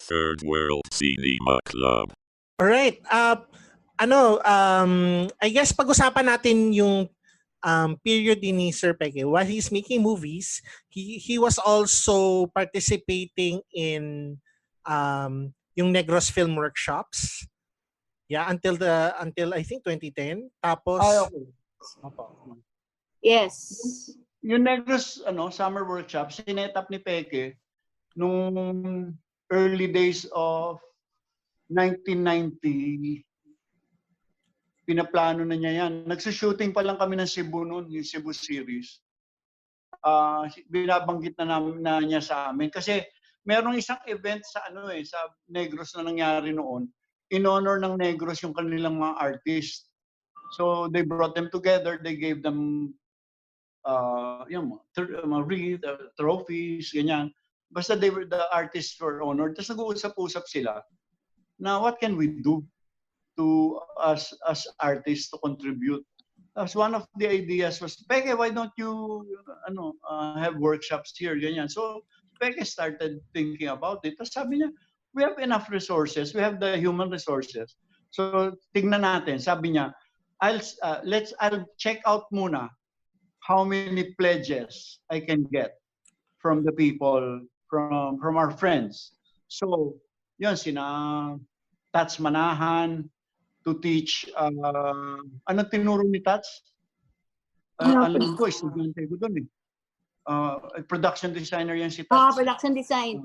Third World Cinema Club. Alright. I guess pag-usapan natin yung period ni Sir Peke. While he's making movies, he was also participating in yung Negros Film Workshops. Yeah, until I think 2010. Tapos okay. Yes. Yung Negros summer workshop, sinet up ni Peke nung early days of 1990. Pinaplano na niya yan. Nagsushooting pa lang kami ng Cebu noon, yung Cebu series. Binabanggit na niya sa amin kasi merong isang event sa sa Negros na nangyari noon. In honor ng Negros yung kanilang mga artists. So they brought them together, they gave them wreath, trophies, ganyan. Basta the artists were honored. Tapos nag-uusap-usap sila na what can we do to us as artists to contribute. As one of the ideas was, Peke, why don't you have workshops here, ganyan. So Peke started thinking about it. Tapos sabi niya, we have enough resources, we have the human resources. So tignan natin, sabi niya, I'll check out muna how many pledges I can get from the people, from our friends. So yun, sina Tats Manahan to teach, ano tinuro ni Tats? Alam ko, estudyante ko doon production designer yan si Tats. Production design.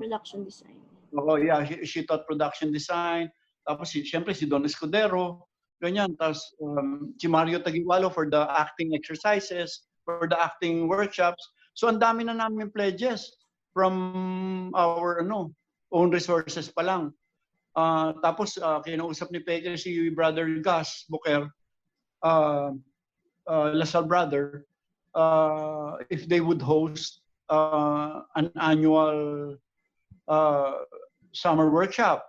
Oh yeah, she taught production design. Tapos siyempre si Don Escudero, ganyan. Tapos si Mario Tagiwalo for the acting exercises, for the acting workshops. So ang dami na namin pledges from our own resources pa lang. Tapos kinausap ni Peke si Brother Gus Buker, Lasal brother, if they would host an annual summer workshop.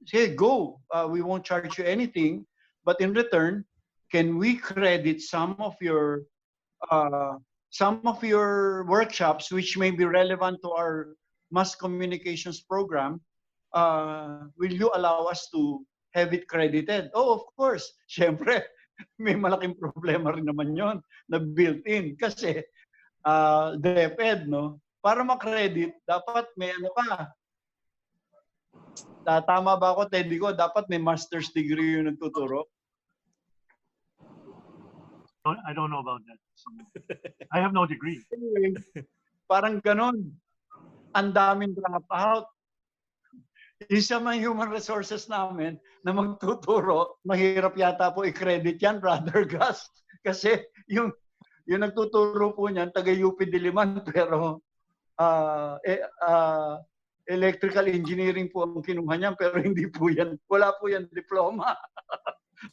Say, go. We won't charge you anything, but in return, can we credit some of your workshops which may be relevant to our mass communications program? Will you allow us to have it credited? Oh, of course. Siyempre, may malaking problema rin naman yon na built-in. Kasi DepEd, para ma-credit, dapat may tama ba ako, Teddy ko? Dapat may master's degree yung nagtuturo? I don't know about that. I have no degree. Anyway, parang ganon. Ang daming dropout. Isa man human resources namin na magtuturo, mahirap yata po i-credit yan, Brother Gus. Kasi yung nagtuturo po niyan, taga-UP Diliman, pero electrical engineering po ang kinuha niyan, pero hindi po yan, wala po yan diploma.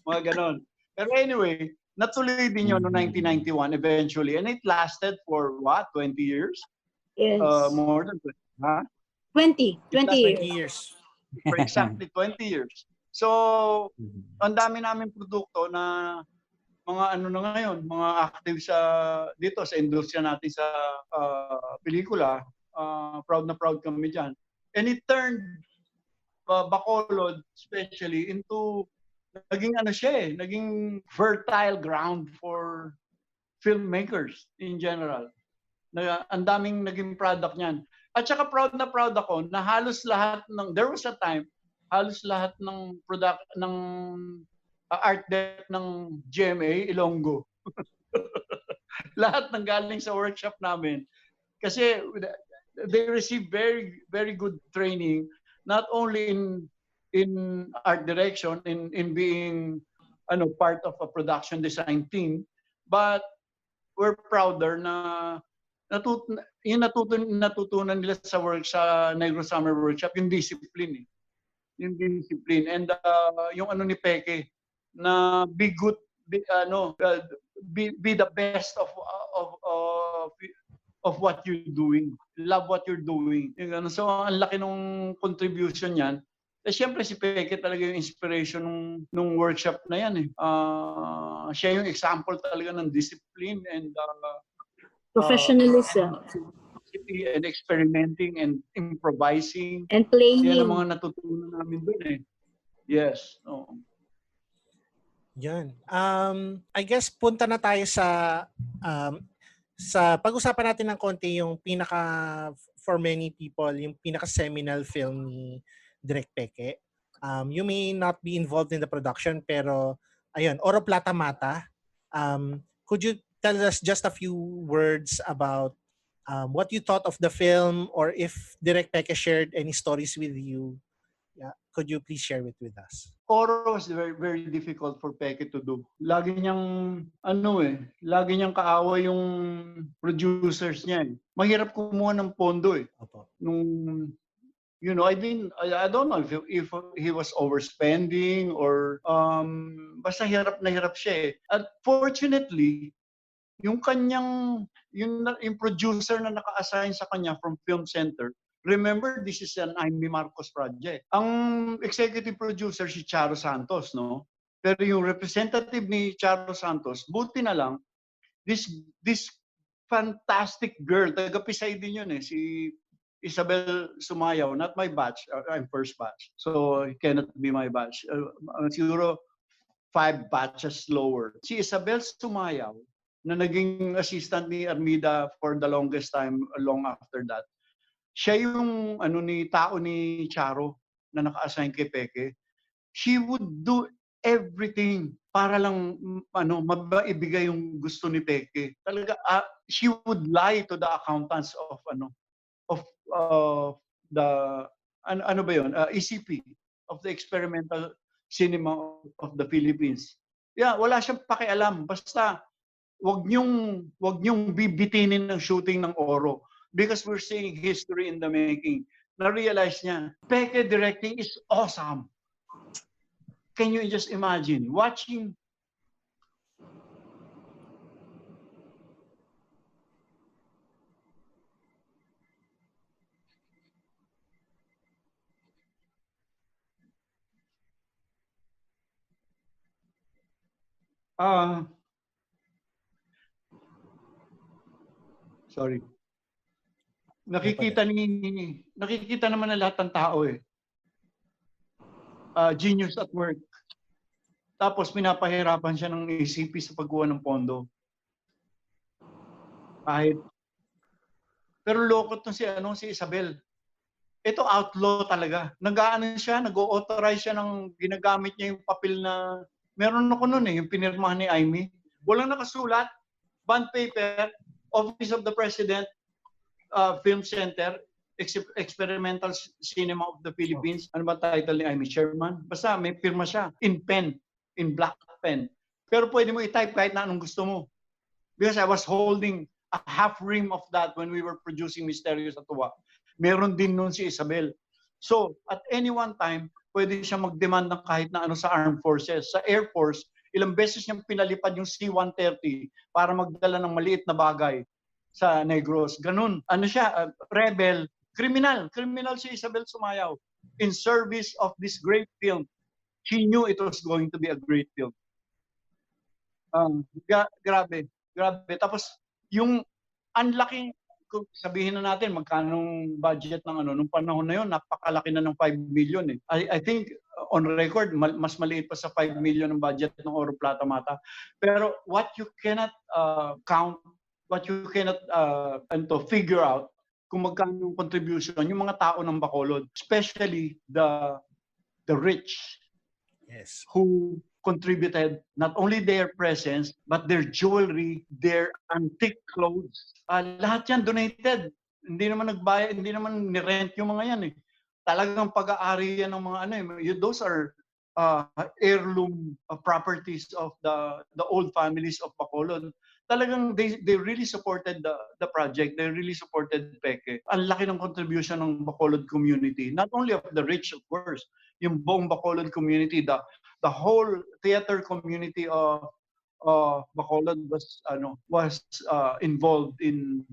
Mga ganon. Pero anyway, natuloy din yun noong 1991 eventually, and it lasted for what, 20 years? Yes. More than 20 years. For exactly 20 years. So, ang dami namin produkto na mga na ngayon, mga active dito sa industriya natin sa pelikula. Proud na proud kami dyan. And it turned Bacolod especially into naging naging fertile ground for filmmakers in general. Ang daming naging product niyan. At saka proud na proud ako na halos lahat there was a time, halos lahat ng art dep ng GMA, Ilonggo. Lahat ng galing sa workshop namin. Kasi they received very, very good training, not only in art direction, in being part of a production design team, but we're prouder na natutunan nila sa Negros Summer Workshop, yung discipline. Yung discipline. And yung ni Peke, na be good, be the best of what you're doing. Love what you're doing. So, ang laki ng contribution yan. Siyempre si Peke talaga yung inspiration nung workshop na yan. Siya yung example talaga ng discipline and professionalism. curiosity and experimenting and improvising. And playing. Yan ang mga natutunan namin doon eh. Yes. Oo. Yan. I guess punta na tayo sa pag-usapan natin ng konti yung for many people, yung pinaka-seminal film ni Direk Peke. You may not be involved in the production, pero ayun, Oro Plata Mata. Could you tell us just a few words about what you thought of the film, or if Direk Peke shared any stories with you? Yeah, could you please share it with us? Oro was very, very difficult for Peke to do. Lagi niyang, lagi niyang kaaway yung producers niya eh. Mahirap kumuha ng pondo eh. Opo. Nung, I don't know if he was overspending or basta hirap na hirap siya eh. At fortunately, yung producer na naka-assign sa kanya from Film Center, remember, this is an Amy Marcos project. Ang executive producer si Charo Santos, no? Pero yung representative ni Charo Santos, buti na lang, this fantastic girl, taga-Pisay din yun eh, si Isabel Sumayaw, not my batch, I'm first batch. So, it cannot be my batch. Siguro 5 batches lower. Si Isabel Sumayaw, na naging assistant ni Armida for the longest time, long after that. Siya yung tao ni Charo na naka-assign kay Peke. She would do everything para lang maibigay yung gusto ni Peke. Talaga she would lie to the accountants of the ECP, of the Experimental Cinema of the Philippines. Yeah, wala siyang pakialam, basta wag niyong bibitinin ng shooting ng Oro. Because we're seeing history in the making. Na-realize niya, Peke directing is awesome. Can you just imagine watching? Sorry. Nakikita naman ng lahat ng tao eh. Genius at work. Tapos pinapahirapan siya ng ECP sa pagkuha ng pondo. Pero loko to si Isabel. Ito outlaw talaga. Nag-authorize siya ng ginagamit niya yung papel na meron ako noon eh, yung pinirmahan ni Amy. Walang nakasulat, bond paper, Office of the President, Film Center, Experimental Cinema of the Philippines. Ano ba title ni Amy? Chairman? Basta may pirma siya. In pen. In black pen. Pero pwede mo i-type kahit na anong gusto mo. Because I was holding a half ream of that when we were producing Misteryo sa Tuwa. Meron din nun si Isabel. So, at any one time, pwede siya mag-demand ng kahit na ano sa Armed Forces. Sa Air Force, ilang beses niyang pinalipad yung C-130 para magdala ng maliit na bagay sa Negros. Ganun. Siya, rebel, criminal si Isabel Sumayaw in service of this great film. She knew it was going to be a great film. Grabe. Tapos, yung unlocking, sabihin na natin magkanong budget ng nung panahon na yun, napakalaki na ng 5 million eh. I think on record, mas maliit pa sa 5 million ng budget ng Oro Plata Mata. Pero what you cannot count, what you cannot figure out kung magkano yung contribution yung mga tao ng Bacolod, especially the rich, yes, who contributed not only their presence but their jewelry, their antique clothes. Lahat yan donated. Hindi naman nagbayad, hindi naman ni-rent yung mga yan eh. Talagang pag-aari yan ng mga those are heirloom properties of the old families of Bacolod. Talagang they really supported the project. They really supported Peke. Ang laki ng contribution ng Bacolod community. Not only of the rich, of course, yung buong Bacolod community, the whole theater community of Bacolod was involved in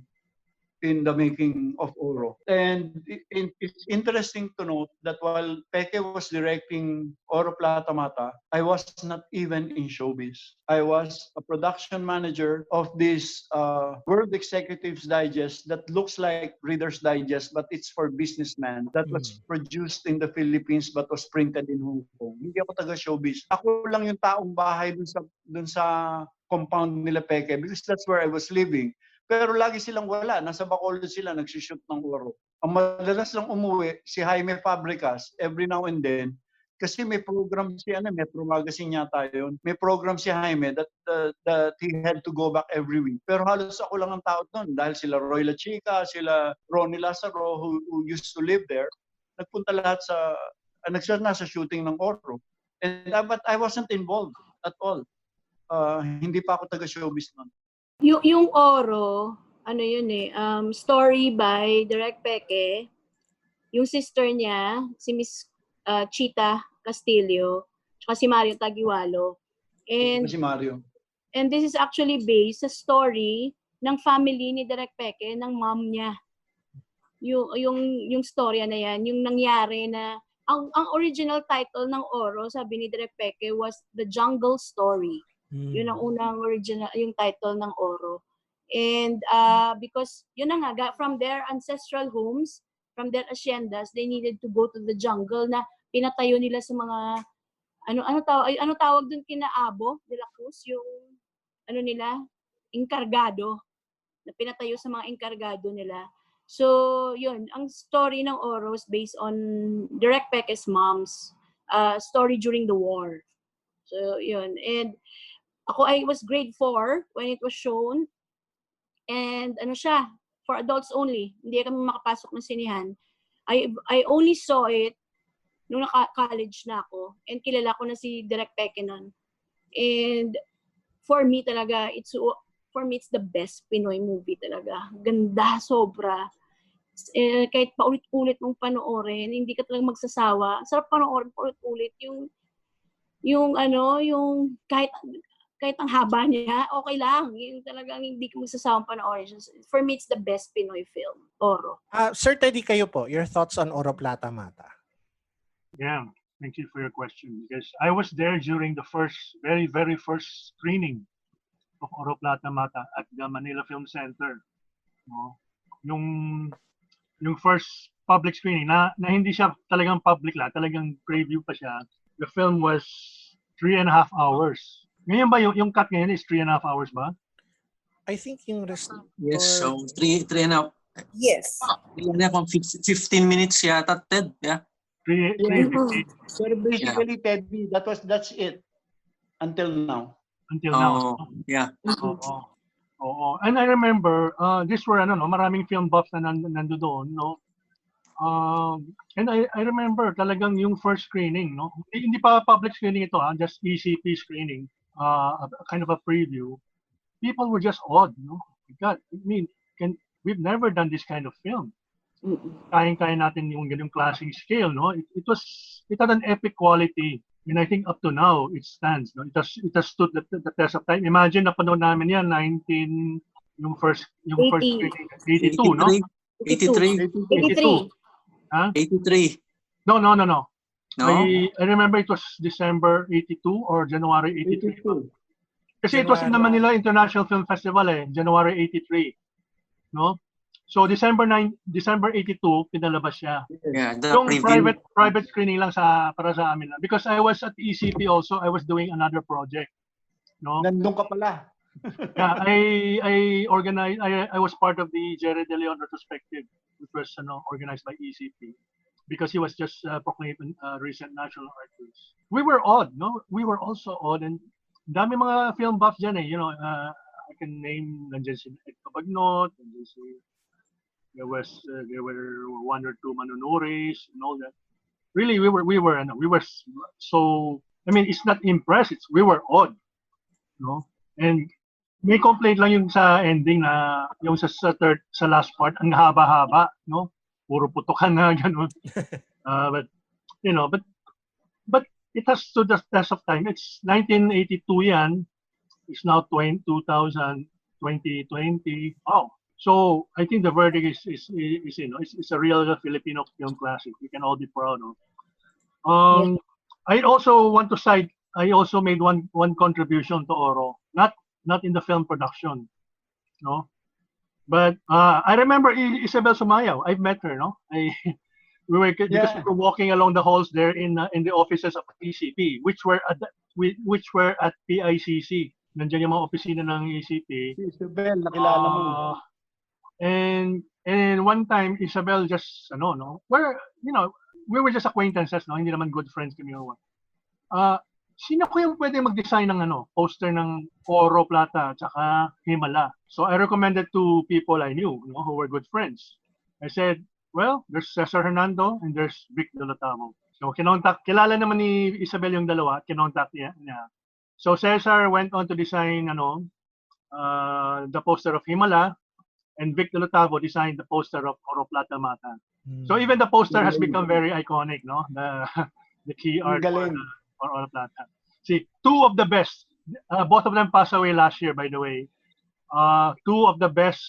in the making of Oro. And it's interesting to note that while Peke was directing Oro Plata Mata, I was not even in showbiz. I was a production manager of this World Executives Digest that looks like Reader's Digest, but it's for businessmen, that was produced in the Philippines but was printed in Hong Kong. Hindi ako taga-showbiz. Ako lang yung taong bahay dun sa compound nila Peke because that's where I was living. Pero lagi silang wala. Nasa Bacolod sila, nagsushoot ng Oro. Ang madalas lang umuwi, si Jaime Fabricas, every now and then, kasi may program si Metro Magazine yata yun. May program si Jaime that he had to go back every week. Pero halos ako lang ang tao doon dahil sila Roy La Chica, sila Ronnie Lazaro who used to live there. Nagpunta lahat nasa shooting ng Oro. But I wasn't involved at all. Hindi pa ako taga-showbiz noon. Yung Oro, ano yun story by Direk Peke. Yung sister niya, si Miss Chita Castillo, tsaka si Mario Tagiwalo. Si Mario. And this is actually based sa story ng family ni Direk Peke, ng mom niya. Yung storya na yan, yung nangyari na, ang original title ng Oro, sabi ni Direk Peke, was The Jungle Story. Yun ang unang original, yung title ng Oro. And because, yun na nga, from their ancestral homes, from their haciendas, they needed to go to the jungle na pinatayo nila sa mga, ano tawag dun kina Abo de la Cruz, yung, inkargado, na pinatayo sa mga inkargado nila. So, yun, ang story ng Oro is based on Direk Peke's mom's story during the war. So, yun. And I was grade 4 when it was shown. And siya, for adults only. Hindi kami makapasok ng sinihan. I only saw it nung naka-college na ako. And kilala ko na si Direk Peke nun. And for me talaga, it's the best Pinoy movie talaga. Ganda, sobra. Kahit paulit-ulit mong panoorin, hindi ka talagang magsasawa. Sarap panoorin paulit-ulit. Yung kahit ang haba niya, okay lang. Yung talagang hindi ka magsasawang panoorin. For me, it's the best Pinoy film, Oro. Sir Teddy, kayo po, your thoughts on Oro Plata Mata? Yeah, thank you for your question. Because I was there during the very, very first screening of Oro Plata Mata at the Manila Film Center. No? Yung first public screening na hindi siya talagang public talagang preview pa siya. The film was 3.5 hours. Ngayon ba yung cut ngayon is 3.5 hours ba? I think yung rest. Yes, so 3.5. Yes. 15 minutes yata, Ted. Yeah. 3:50. So basically, Teddy, that's it until now. Until now. Yeah. Oo. And I remember, these were maraming film buffs na nandoon, no? And I remember talagang yung first screening, no? Hindi pa public screening ito, just ECP screening, kind of a preview. People were just awed, no? God, I mean, we've never done this kind of film. Kaya natin yung ganung klaseng scale, no? It had an epic quality, and I think up to now it stands, no? It has stood the test of time. Imagine napanood namin yan yung first screening, 82, no? 83. Huh? 83. No. No? I remember it was December 82 or January 83. Kasi it was in the Manila International Film Festival January 83. No? So December 82 pinalabas siya. Yeah, yung private screening lang para sa amin. Because I was at ECP also, I was doing another project. No? Nandun ka pala. Yeah, I organized. I was part of the Jerry De Leon retrospective, which was organized by ECP, because he was just proclaimed recent national artist. We were awed, no? We were also awed, and dami mga film buffs dyan I can name nandiyan si Edto Bagnot, there were 1 or 2 Manunores and all that. Really, we were so. I mean, it's not impressed. We were awed, no? And may complaint lang yung sa ending na yung sa last part ang haba-haba, no? Puro putukan na ganun. But it has stood the test of time. It's 1982 yan. It's now 2020. Wow. So I think the verdict is it's a real Filipino film classic. We can all be proud of. I also want to cite. I also made one contribution to Oro, not in the film production, no, but I remember Isabel Sumayaw. I've met her, no. We were because we were walking along the halls there in the offices of ECP, which were at PICC. Nandiyan yung mga opisina ng ECP. Si Isabel, nakilala mo. And one time Isabel just we were just acquaintances, no, hindi naman good friends kami or what. Sino ko yung pwede mag-design ng poster ng Oro Plata at saka Himala? So I recommended to people I knew, who were good friends. I said, well, there's Cesar Hernando and there's Vic Dolotamo. So kilala naman ni Isabel yung dalawa, kinontact niya. So Cesar went on to design the poster of Himala, and Vic Dolotavo designed the poster of Oro Plata Mata. So even the poster has become very iconic, no? The key art for Oro Plata. See, two of the best, both of them passed away last year, by the way. Two of the best,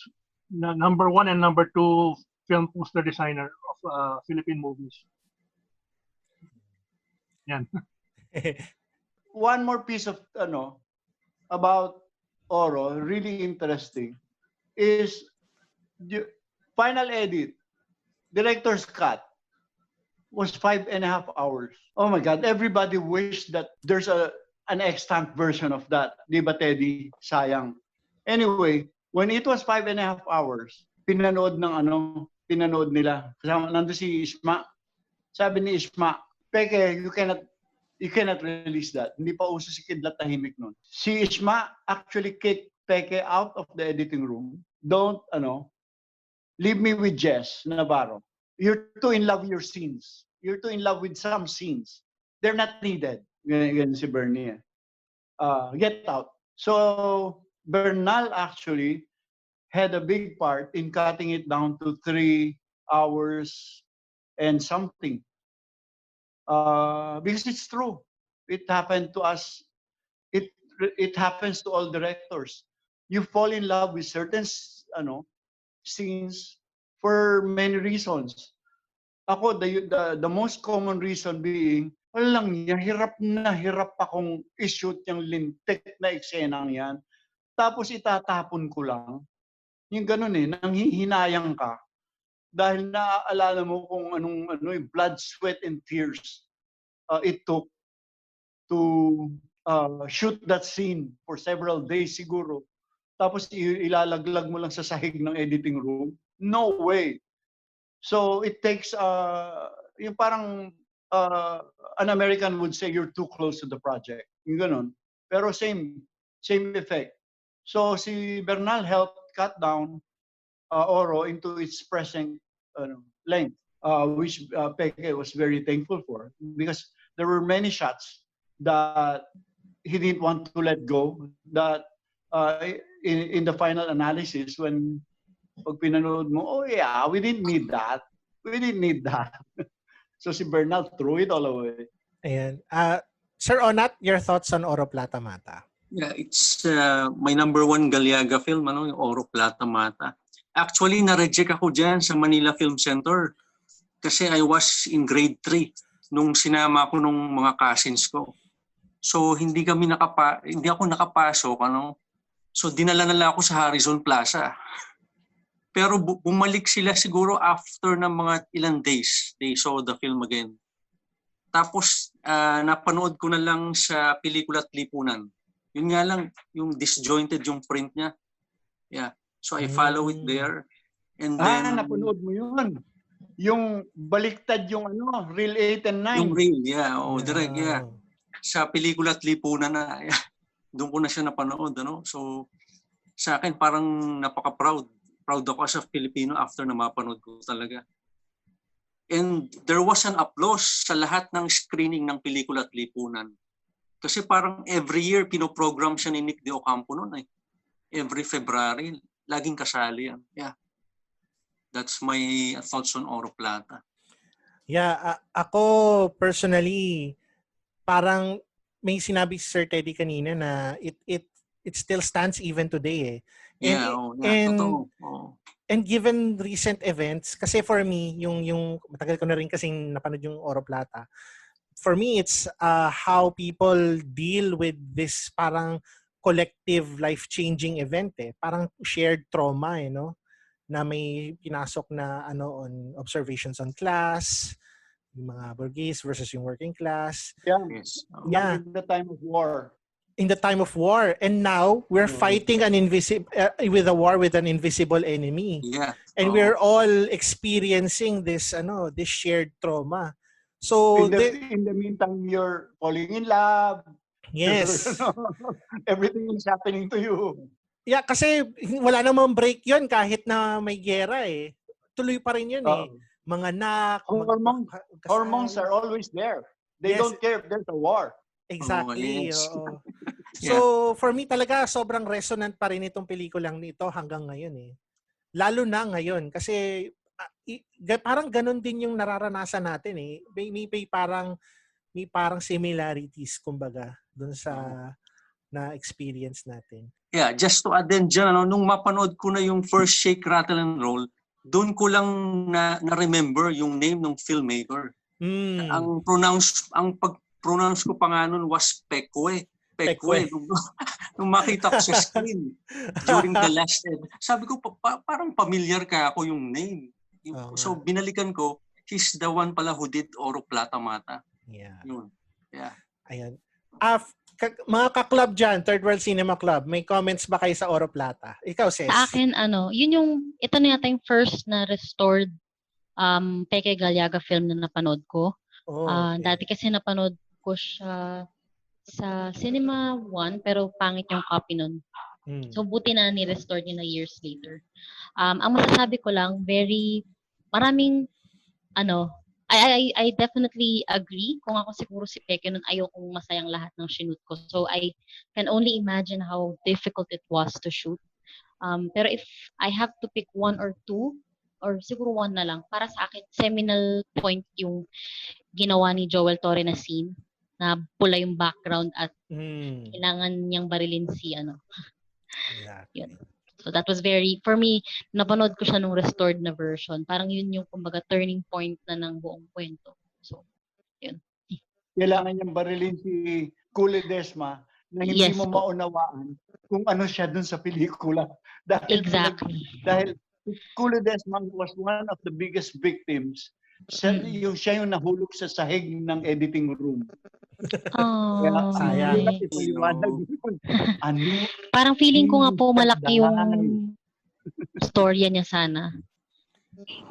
number 1 and number 2 film poster designer of Philippine movies. Yan. One more piece of about Oro, really interesting, is the final edit, director's cut, was 5.5 hours. Oh my God! Everybody wished that there's an extant version of that. Di ba, Teddy? Sayang. Anyway, when it was 5.5 hours, pinanood nila. Kasama nando si Isma. Sabi ni Isma, Peke, you cannot release that. Hindi pa uso si Kidlat Tahimik nun. Si Isma actually kicked Peke out of the editing room. Don't, leave me with Jess Navarro. You're too in love with your scenes. You're too in love with some scenes. They're not needed. Ganyan si Bernie. Get out. So, Bernal actually had a big part in cutting it down to 3 hours and something. Because it's true. It happened to us. It happens to all directors. You fall in love with certain scenes for many reasons. Ako, the most common reason being, walang yan, hirap akong i-shoot yung lintik na eksenang yan. Tapos itatapon ko lang. Yung ganun nanghihinayang ka. Dahil naaalala mo kung yung blood, sweat, and tears it took to shoot that scene for several days siguro. Tapos ilalaglag mo lang sa sahig ng editing room. No way. So it takes yung parang an American would say you're too close to the project. Yung ganun. Pero same effect. So si Bernal helped cut down Oro into its present length, which Peke was very thankful for, because there were many shots that he didn't want to let go, that in the final analysis, when pag pinanood mo, oh yeah, we didn't need that. So si Bernal threw it all away. Ayan. Sir Onat, your thoughts on Oro Plata Mata? Yeah, it's my number 1 Galiaga film, yung Oro Plata Mata. Actually, na-reject ako dyan sa Manila Film Center kasi I was in grade 3 nung sinama ko nung mga cousins ko. So hindi ako nakapasok, So dinala nila ako sa Harrison Plaza. Pero bumalik sila siguro after ng mga ilang days. They saw the film again. Tapos napanood ko na lang sa Pelikula at Lipunan. Yun nga lang, yung disjointed yung print niya. Yeah. So I follow it there. And then napanood mo yun. Yung baliktad yung reel 8 and 9. Yung reel, yeah. Direct, yeah. Sa Pelikula at Lipunan na, yeah. Doon ko na siya napanood, So sa akin parang napaka-proud. Proud ako as a Filipino after na mapanood ko talaga. And there was an applause sa lahat ng screening ng Pelikula at Lipunan. Kasi parang every year pinoprogram siya ni Nick De Ocampo noon . Every February, laging kasali yan. Yeah. That's my thoughts on Oro Plata. Yeah, ako personally, parang may sinabi si Sir Teddy kanina na it still stands even today . And And given recent events, kasi for me, yung matagal ko na rin kasing napanood yung Oro Plata. For me, it's how people deal with this parang collective life-changing event eh. Parang shared trauma eh, no? Na may pinasok na on observations on class, yung mga Burgese versus yung working class. Yeah. Yes. Yeah. In the time of war. In the time of war, and now we're fighting with a war with an invisible enemy, Yeah. and we're all experiencing this this shared trauma. So In the meantime, you're falling in love. yes, Everything is happening to you. yeah, kasi wala namang break yon kahit na may gera eh. Tuloy pa rin yun eh. Mga anak, Hormones are always there. They Yes. don't care if there's a war. Exactly. yes. Oo. So, for me talaga, sobrang resonant pa rin itong pelikulang nito hanggang ngayon eh. Lalo na ngayon. Kasi parang ganun din yung nararanasan natin eh. May parang similarities, kumbaga, dun sa na-experience natin. Yeah, just to add din dyan, nung mapanood ko na yung first Shake, Rattle, and Roll, doon ko lang na-remember yung name ng filmmaker. Ang pag-pronounce ko pa nga nun was Pekwe. Nung makita ko sa screen during the last sabi ko, parang familiar ka ako yung name. So binalikan ko, he's the one pala who did Oro Plata Mata. Yeah. Yun. Yeah. Ayan. Mga ka-club dyan, Third World Cinema Club, may comments ba kayo sa Oro Plata? Ikaw, Ses. Sa akin, ito na yata yung first na restored Peke Galiaga film na napanood ko. Okay. Dati kasi napanood ko siya sa Cinema One, pero pangit yung copy nun. So, buti na ni-restore niya na years later. Ang masasabi ko lang, maraming, I definitely agree. Kung ako siguro si Peke nun, ayokong masayang lahat ng shoot ko. So, I can only imagine how difficult it was to shoot. Pero if I have to pick one or two, or siguro one na lang, para sa akin, seminal point yung ginawa ni Joel Torre na scene, na pula yung background at kailangan niyang barilin si Exactly. Yun. So that was for me, napanood ko siya nung restored na version. Parang yun yung kumbaga turning point na ng buong kwento. So, yun. Kailangan niyang barilin si Kule Desma na hindi Yes mo po. maunawaan kung ano siya dun sa pelikula. Dahil Kule Desma was one of the biggest victims. Siya yung nahulog sa sahig ng editing room. Oh, sayang. parang feeling ko nga po malaki yung storya niya sana.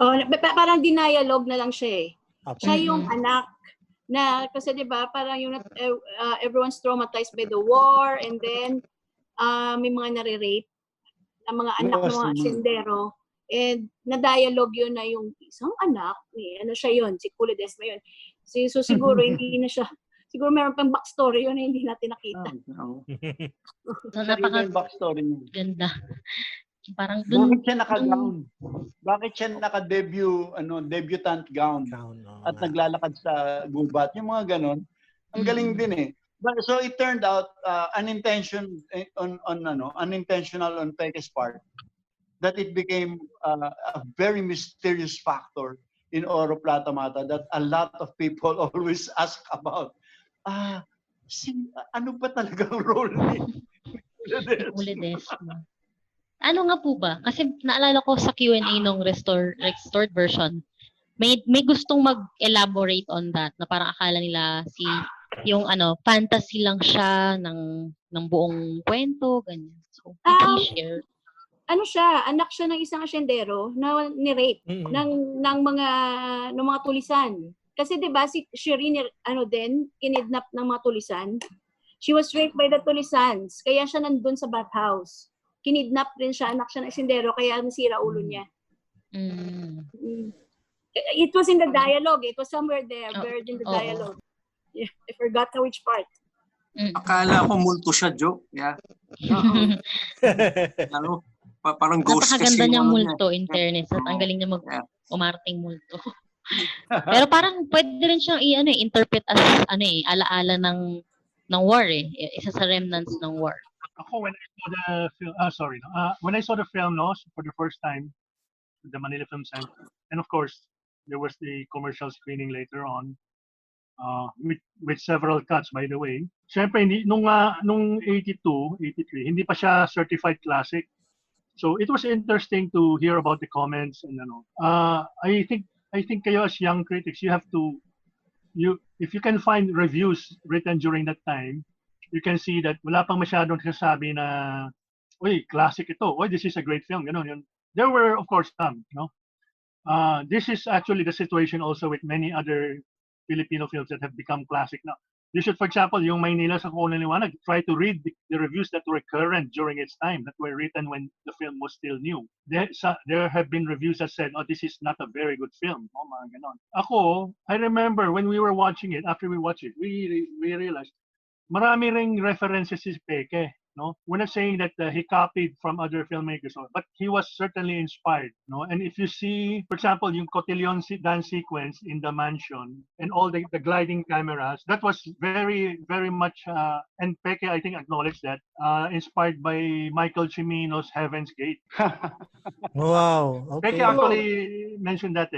Parang dinialogue na lang siya eh. Okay. Siya yung anak na, kasi di ba parang yung everyone's traumatized by the war, and then may mga nare-rape na mga anak ng mga sendero. And na-dialogue yun na yung isang anak, siya yun, si Kule Desma yun. So siguro hindi na siya, siguro meron pang backstory yun na hindi natin nakita. So backstory niya. Ganda. Parang dun, Bakit siya naka-gown? Bakit siya naka-debut, debutant gown? At naglalakad sa gubat. Yung mga ganon. Ang galing din eh. But, so it turned out unintentional on Peke's part, that it became a very mysterious factor in Oro Plata Mata that a lot of people always ask about. Ano ba talaga ang role ni Kule Desma? Ano nga po ba? Kasi naalala ko sa Q&A nung restored version, may gustong mag-elaborate on that na parang akala nila yung fantasy lang siya ng buong kwento, ganyan. So, share. Ano siya, anak siya ng isang asyendero na ni-rape ng mga tulisan. Kasi 'di ba si Shireen kinidnap ng mga tulisan. She was raped by the tulisans. Kaya siya nandun sa bathhouse. Kinidnap rin siya, anak siya ng asyendero, kaya nasira ulo niya. It was in the dialogue. It was somewhere there, buried in the dialogue. Yeah, I forgot which part. Akala ko multo siya, joke. Yeah. Parang ghost kasi. Napakaganda niyang multo, in fairness. At ang galing niya umarting multo. Pero parang pwede rin siyang interpret as alaala ng war eh. Isa sa remnants ng war. Ako, when I saw the film, when I saw the film for the first time, the Manila Film Center. And of course, there was the commercial screening later on, with several cuts, by the way. Siyempre, nung 82, 83, hindi pa siya certified classic. So it was interesting to hear about the comments and I think kayo as young critics, you have to if you can find reviews written during that time, you can see that wala pang masyadong sasabi na, uy, classic ito. Uy, this is a great film. Yun. There were, of course, some. This is actually the situation also with many other Filipino films that have become classic now. You should, for example, yung Maynila sa Kulang Liwanag, try to read the reviews that were current during its time, that were written when the film was still new. There have been reviews that said, oh, this is not a very good film. Oh, mga ganon. Ako, I remember when we were watching it, after we watched it, we realized, marami ring references si Peke. No? We're not saying that he copied from other filmmakers, but he was certainly inspired. No? And if you see, for example, yung Cotillion dance sequence in the mansion and all the gliding cameras, that was very, very much, and Peke, I think, acknowledged that, inspired by Michael Cimino's Heaven's Gate. Wow. Okay. Peke actually mentioned that.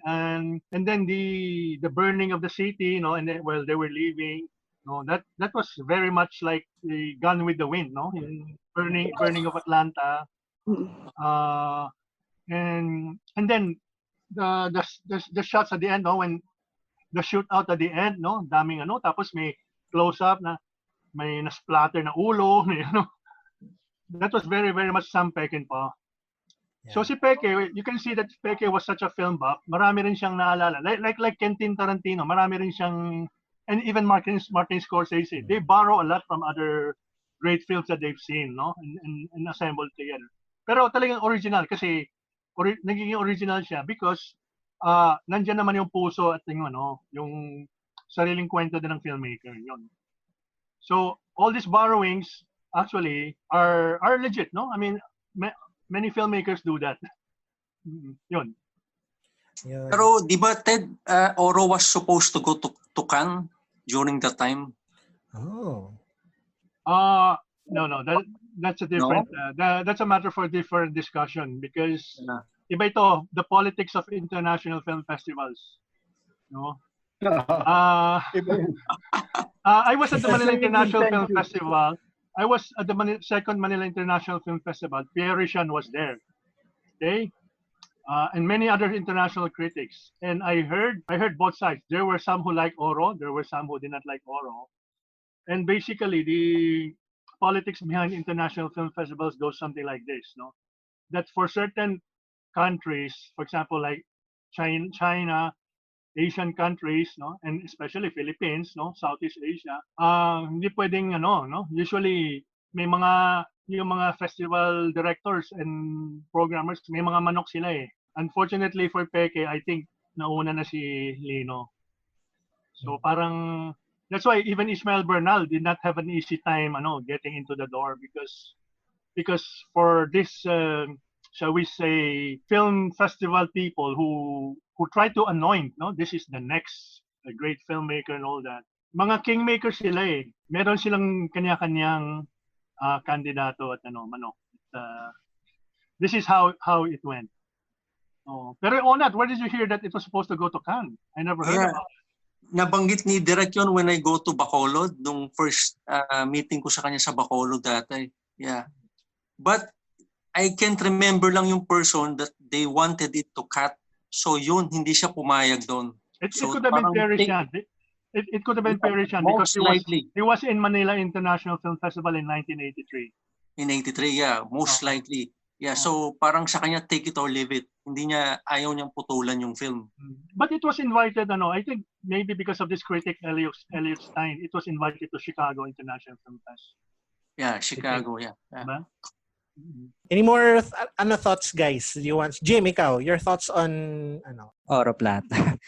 And then the burning of the city, and then, while they were leaving, that was very much like the Gone with the Wind, yung burning of Atlanta, and then the shots at the end, when the shootout at the end, daming tapos may close up na may na-splatter na ulo, that was very, very much Sam Peckinpah. Yeah. So si Peke, you can see that Peke was such a film buff. Marami rin siyang naalala, like Quentin Tarantino, marami rin siyang. And even Martin Scorsese, they borrow a lot from other great films that they've seen, and assembled together. Pero talagang original kasi nagiging original siya because nandiyan naman yung puso at yung sariling kwento din ng filmmaker, yun. So all these borrowings actually are legit, I mean, many filmmakers do that. Yun. Yeah. Pero di ba Ted, Oro was supposed to go to Cannes during that time? Oh. No. That's a different. No? That's a matter for a different discussion because iba ito, the politics of international film festivals. I was at the Manila International Film Festival. I was at the second Manila International Film Festival. Pierre Richan was there. Okay. And many other international critics. And I heard both sides. There were some who liked Oro. There were some who did not like Oro. And basically, the politics behind international film festivals goes something like this, that for certain countries, for example, like China, Asian countries, and especially Philippines, Southeast Asia, hindi pwedeng, usually may yung mga festival directors and programmers, may mga manok sila . Unfortunately for Peke, I think nauna na si Lino. So parang that's why even Ismael Bernal did not have an easy time getting into the door because for this shall we say film festival people who try to anoint this is the next great filmmaker and all that. Mga kingmakers sila . Meron silang kanya-kanyang kandidato at manok. This is how it went. Pero Onat, where did you hear that it was supposed to go to Cannes? I never heard about it. Nabanggit ni Direk yun when I go to Bacolod, nung first meeting ko sa kanya sa Bacolod dati. Yeah. But I can't remember lang yung person that they wanted it to cut. So yun, hindi siya pumayag doon. It could have been Pierre Richan. It could have been Pierre Richan because he was in Manila International Film Festival in 1983. In 83, yeah. Most likely. Yeah, so parang sa kanya, take it or leave it. Hindi niya, ayaw niyang putulan yung film. But it was invited, I think maybe because of this critic, Elliot Stein, it was invited to Chicago International Film Fest. Yeah, Chicago, yeah. Diba? Any more thoughts, guys? Do you want Jim, ikaw, your thoughts on Oro Plata?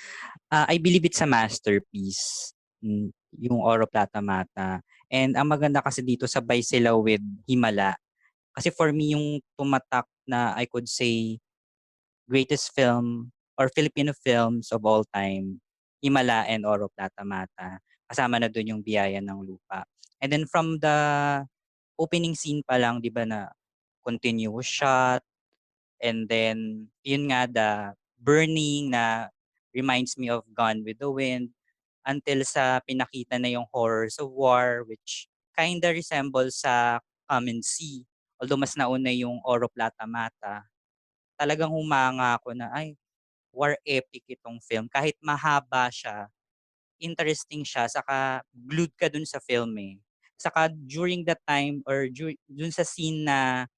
I believe it's a masterpiece, yung Oro Plata Mata. And ang maganda kasi dito, sabay sila with Himala. Kasi for me, yung tumatak na I could say greatest film or Filipino films of all time, Himala and Oro Plata Mata. Kasama na dun yung Biyaya ng Lupa. And then from the opening scene pa lang, di ba na continuous shot, And then, yun nga, the burning na reminds me of Gone with the Wind, until sa pinakita na yung horrors of war, which kinda resembles sa Come and See. Although mas nauna yung Oro Plata Mata, talagang humanga ako na, ay, war epic itong film. Kahit mahaba siya, interesting siya, saka glued ka dun sa film eh. Saka during that time or dun sa scene na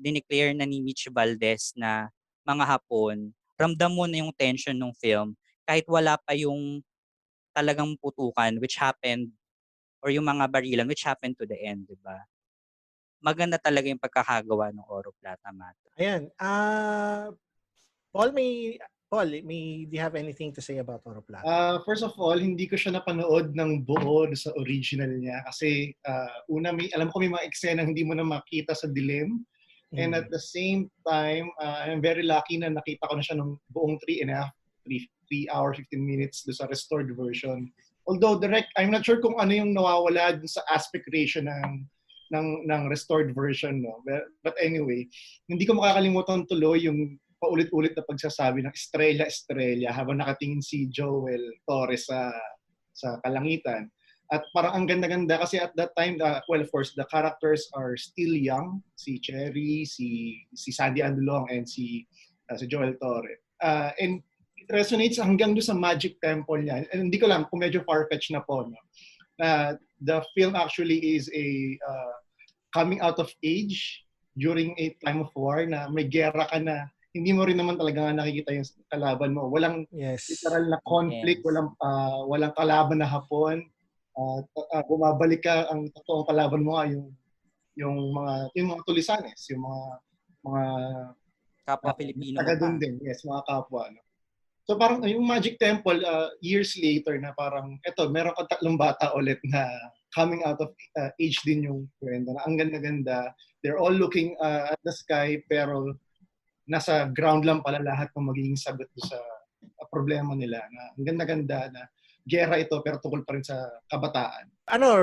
dineclare na ni Mitch Valdez na mga Hapon, ramdam mo na yung tension ng film kahit wala pa yung talagang putukan which happened or yung mga barilan which happened to the end, di ba? Maganda talaga yung pagkakagawa ng Oro Plata Mata. Ayan. Paul, do you have anything to say about Oro Plata? First of all, hindi ko siya napanood ng buo sa original niya kasi una, alam ko may mga eksena hindi mo na makita sa dilim. And at the same time, I'm very lucky na nakita ko na siya ng buong 3 hour, 15 minutes do sa restored version. Although I'm not sure kung ano yung nawawala dun sa aspect ratio ng restored version. No? But anyway, hindi ko makakalimutan tuloy yung paulit-ulit na pagsasabi ng Estrella habang nakatingin si Joel Torres sa kalangitan. At parang ang ganda-ganda kasi at that time, well, of course, the characters are still young. Si Cherry, si Sandy Andulong, and si Joel Torres. And it resonates hanggang doon sa Magic Temple niya. And hindi ko lang kung medyo far-fetched na po. No? The film actually is a coming out of age during a time of war na may gera ka na hindi mo rin naman talaga nakikita yung kalaban mo. Walang literal na conflict, walang kalaban na Hapon. Bumabalik ka, ang totoong kalaban mo yung mga Tulisanes, yung mga kapwa Pilipino. Taga doon din, yes, mga kapwa. No? So parang yung Magic Temple, years later na parang, meron ka 3 bata ulit na coming out of age din yung kwento na ang ganda-ganda. They're all looking at the sky pero nasa ground lang pala lahat ng magiging sagot sa problema nila. Na ang ganda-ganda na gera ito pero tungkol pa rin sa kabataan.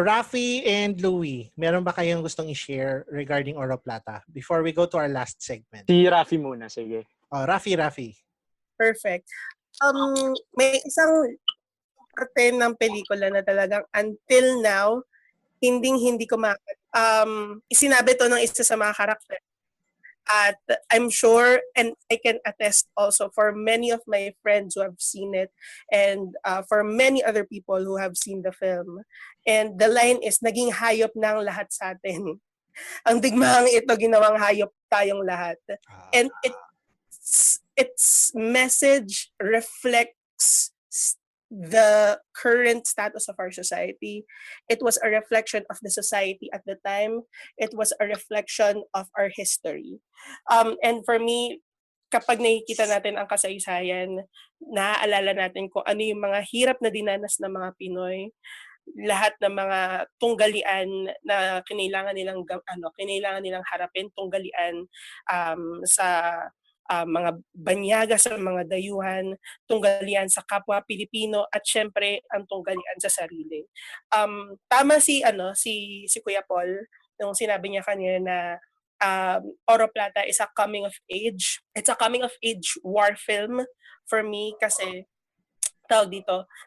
Rafi and Louie, meron ba kayong gustong i-share regarding Oro Plata before we go to our last segment? Si Rafi muna, sige. Rafi. Perfect. May isang parte ng pelikula na talagang until now, hindi ko isinabi to ng isa sa mga karakter. At I'm sure, and I can attest also for many of my friends who have seen it and for many other people who have seen the film. And the line is, naging hayop ng lahat sa atin. Ang digmahang ito, ginawang hayop tayong lahat. And its message reflects the current status of our society. It was a reflection of the society at the time. It was a reflection of our history. And for me, kapag nakikita natin ang kasaysayan, naaalala natin kung ano yung mga hirap na dinanas ng mga Pinoy, lahat ng mga tunggalian na kinailangan nilang harapin, tunggalian sa mga banyaga sa mga dayuhan, tunggalian sa kapwa Pilipino at syempre ang tunggalian sa sarili. Tama si Kuya Paul nung sinabi niya kanina na Oro Plata is a coming of age. It's a coming of age war film for me kasi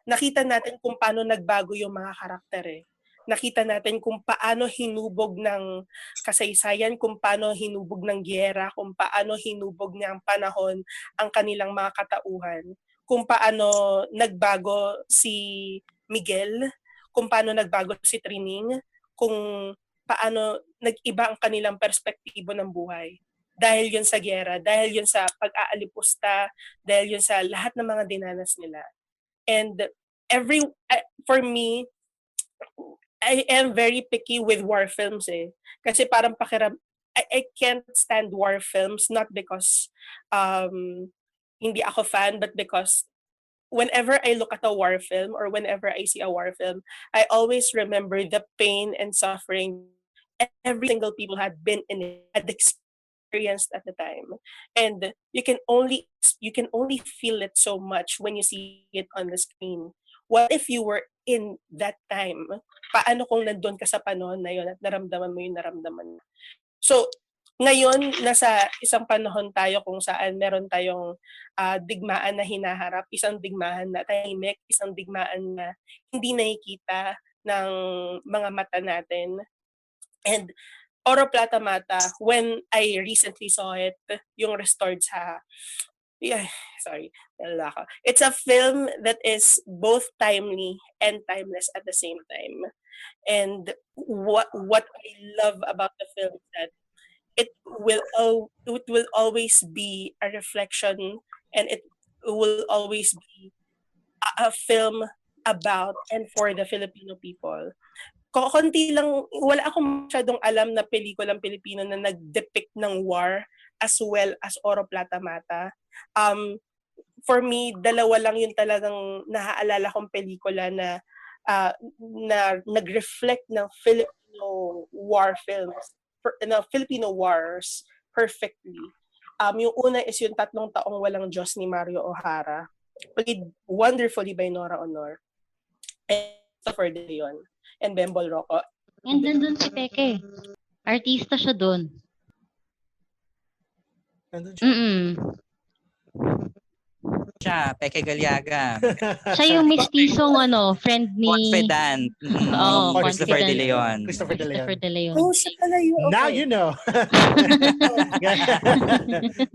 nakita natin kung paano nagbago yung mga karakter eh. Nakita natin kung paano hinubog ng kasaysayan, kung paano hinubog ng giyera, kung paano hinubog ng panahon ang kanilang mga katauhan, kung paano nagbago si Miguel, kung paano nagbago si Trining, kung paano nag-iba ang kanilang perspektibo ng buhay. Dahil yun sa giyera, dahil yun sa pag-aalipusta, dahil yun sa lahat ng mga dinanas nila. And for me, I am very picky with war films eh. Kasi parang I can't stand war films, not because hindi ako fan, but because whenever I look at a war film or whenever I see a war film, I always remember the pain and suffering every single people had been in it, had experienced at the time. And you can only feel it so much when you see it on the screen. What if you were in that time? Paano kung nandun ka sa panahon na yun at naramdaman mo yung naramdaman mo? So, Ngayon, nasa isang panahon tayo kung saan meron tayong digmaan na hinaharap, isang digmaan na tahimik, isang digmaan na hindi nakikita ng mga mata natin. And Oro Plata Mata, when I recently saw it, yung restored sa... It's a film that is both timely and timeless at the same time. And what I love about the film is that it will always be a reflection, and it will always be a film about and for the Filipino people. Konti lang, wala akong masyadong alam na pelikulang Pilipino na nag-depict ng war as well as Oro Plata Mata. For me, dalawa lang yun talagang naaalala kong pelikula na nag-reflect ng Filipino war films, na Filipino wars perfectly. Yung una is yung 3 Taong Walang Diyos ni Mario O'Hara, played wonderfully by Nora Honor and Christopher De Leon and Bembol Rocco. And nandun si Peke. Artista siya dun. Nandun siya? Siya, Peke Galiaga. Siya yung mistisong friend ni... Confident. Christopher De Leon. Christopher De Leon. Oh, siya pala yun. Okay. Now you know.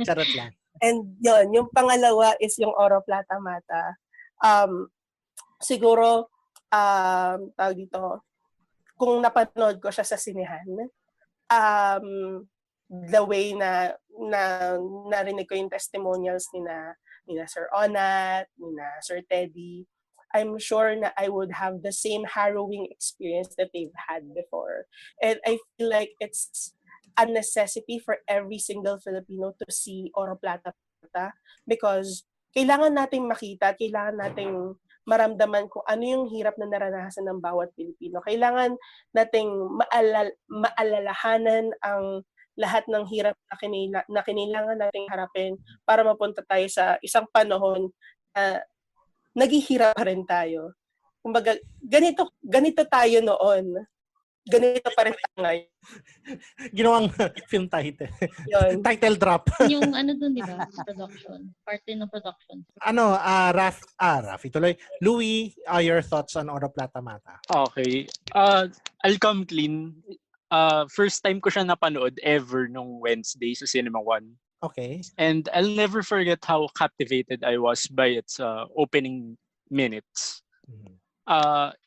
Charot lang. And yun, yung pangalawa is yung Oro Plata Mata. Siguro, tawag dito, kung napanood ko siya sa sinehan, the way na narinig ko yung testimonials ni Sir Onat, ni Sir Teddy, I'm sure na I would have the same harrowing experience that they've had before. And I feel like it's a necessity for every single Filipino to see Oro Plata Mata because kailangan nating makita, kailangan nating maramdaman kung ano yung hirap na naranasan ng bawat Pilipino. Kailangan nating maalalahanan ang lahat ng hirap na kailangan nating harapin para mapunta tayo sa isang panahon na naghihirap pa rin tayo. Kumbaga, ganito tayo noon. Ganito pa rin tayo ngayon. Ginawang film title. Yun. Title drop. Yung dun, di ba? Production. Part ng production. Rafi tuloy. Louie, your thoughts on Oro Plata Mata? Okay. I'll come clean. First time ko siya napanood ever nung Wednesday sa Cinema One. Okay. And I'll never forget how captivated I was by its opening minutes.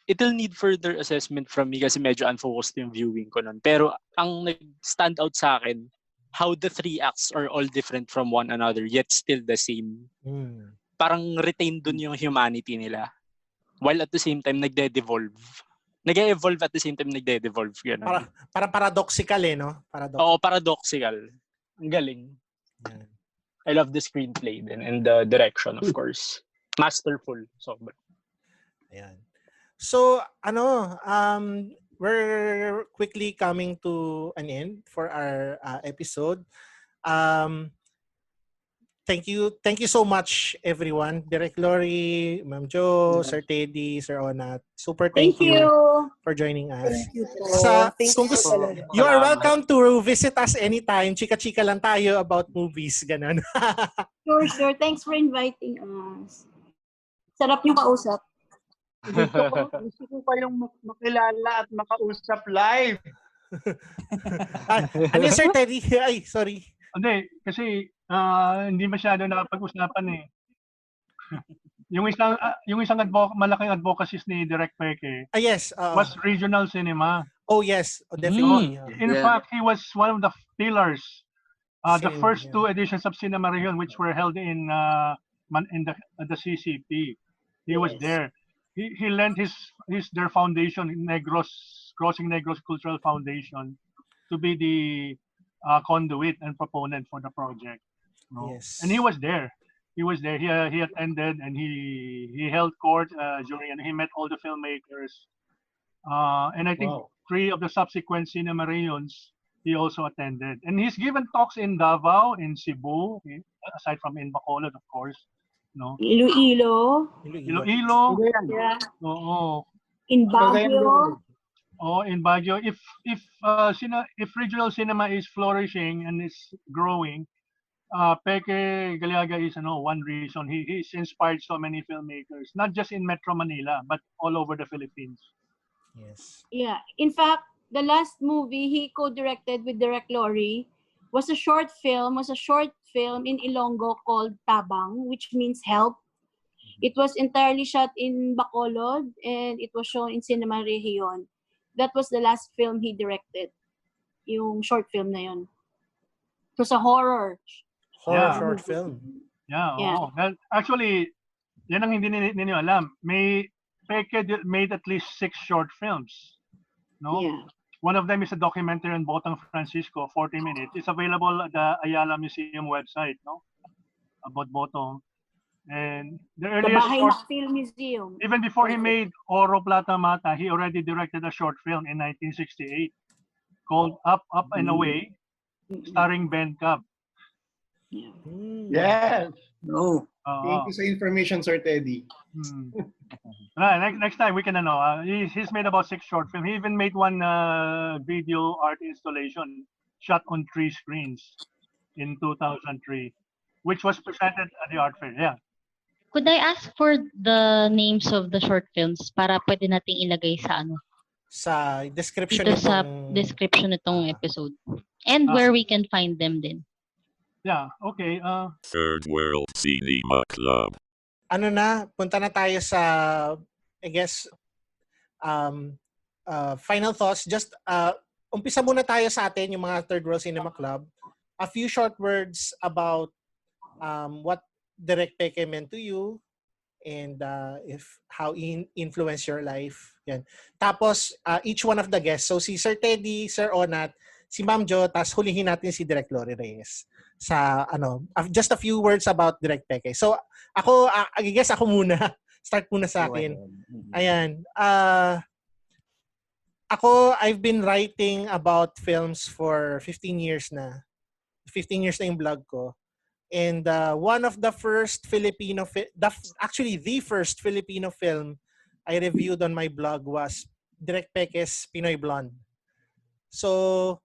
It'll need further assessment from me kasi medyo unfocused yung viewing ko nun. Pero ang nag-stand out sa akin, how the 3 acts are all different from one another yet still the same. Parang retained dun yung humanity nila. While at the same time, nagde-devolve. Nag-evolve at the same time, nagde-devolve. Parang paradoxical no? Oo, paradoxical. Ang galing. Yeah. I love the screenplay din and the direction, of course. Masterful. Sobra. Ayan. So, we're quickly coming to an end for our episode. Thank you so much, everyone. Direk Lori, Ma'am Jo, Sir Teddy, Sir Onat. Super thank you for joining us. Thank you po. You are welcome to visit us anytime. Chika-chika lang tayo about movies. Ganun. Sure. Thanks for inviting us. Sarap yung kausap. Gusto ko kayong makilala at makausap live. Ano Sir Teddy? Ay, sorry. Hindi, kasi hindi masyado nakapag-usapan eh. yung isang malaking advocacy ni Direk Peke yes, was regional cinema. Oh yes, definitely. In fact, he was one of the pillars. The first 2 editions of Cinema Region, which were held in the CCP. He was there. He lent their foundation, Crossing Negros Cultural Foundation, to be the conduit and proponent for the project. Yes. And he was there. He attended and he held court during, and he met all the filmmakers. And I think 3 of the subsequent Cinema Regions he also attended. And he's given talks in Davao, in Cebu, aside from in Bacolod, of course. No? Iloilo. Yeah. In Baguio. In Baguio, if regional cinema is flourishing and is growing, Peke Galiaga is one reason. He's inspired so many filmmakers, not just in Metro Manila, but all over the Philippines. Yes. Yeah. In fact, the last movie he co-directed with Direk Lori was a short film in Ilonggo called Tabang, which means help. It was entirely shot in Bacolod and it was shown in Cinema Region. That was the last film he directed. Yung short film na yun. It was a horror Short film. Yeah. Yeah. Well, actually, yan ang hindi ninyo alam. Peke made at least 6 short films. No? Yeah. One of them is a documentary on Botang Francisco, 40 minutes. It's available at the Ayala Museum website, no? About Botong. And the earliest Bahay short, Film Museum. even before he made Oro Plata Mata, he already directed a short film in 1968 called Up, Up and Away, starring Ben Cab. Yes. No. Thank you sa information, Sir Teddy. Next time we can he's made about 6 short films. He even made one video art installation shot on 3 screens in 2003, which was presented at the art fair. Yeah. Could I ask for the names of the short films para pwede nating ilagay sa sa description dito sa description nitong episode, and where we can find them din. Yeah, okay. Third World Cinema Club. Punta na tayo sa, I guess, final thoughts. Just, umpisa muna tayo sa atin, yung mga Third World Cinema Club. A few short words about what Direk Peke meant to you and how he influenced your life. Yan. Tapos, each one of the guests. So, si Sir Teddy, Sir Onat, si Ma'am Jo, tapos hulihin natin si Direk Lori Reyes. Sa just a few words about Direk Peke. So ako I guess ako muna. Start muna sa akin. Ayan. I've been writing about films for 15 years na. 15 years na yung blog ko. And one of the first Filipino actually the first Filipino film I reviewed on my blog was Direk Peke's Pinoy Blonde. So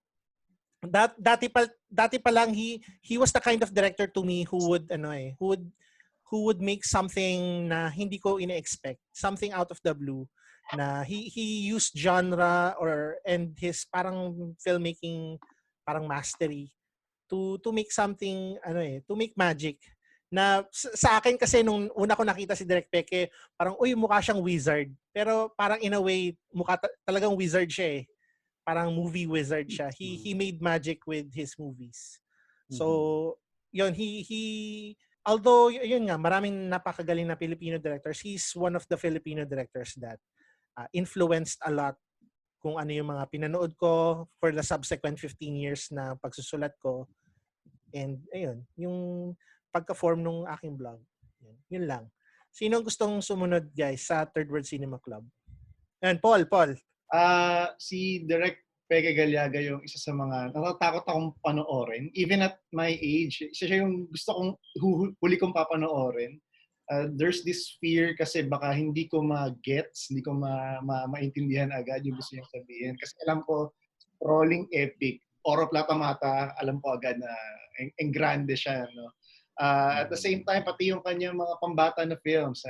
dati pa lang he was the kind of director to me who would make something na hindi ko ina-expect, something out of the blue, na he used genre and his parang filmmaking parang mastery to make something to make magic. Na sa akin kasi nung una ko nakita si Direk Peke, parang mukha siyang wizard, pero parang in a way mukha talagang wizard siya eh. Parang movie wizard siya. He made magic with his movies. So, yun, he although yun nga, maraming napakagaling na Filipino directors, he's one of the Filipino directors that influenced a lot kung ano yung mga pinanood ko for the subsequent 15 years na pagsusulat ko. And ayun, yung pagka-form nung aking blog. Yun lang. Sino gustong sumunod, guys, sa Third World Cinema Club? Ayan, Paul. Si Direk Peke Galiaga yung isa sa mga natatakot akong panoorin. Even at my age, isa siya yung gusto kong huli kong papanoorin. There's this fear kasi baka hindi ko ma-gets, hindi ko maintindihan agad yung gusto niyang sabihin. Kasi alam ko, rolling epic, Oro Plata Mata, alam ko agad na ang grande siya. No? At the same time, pati yung kanyang mga pambata na films,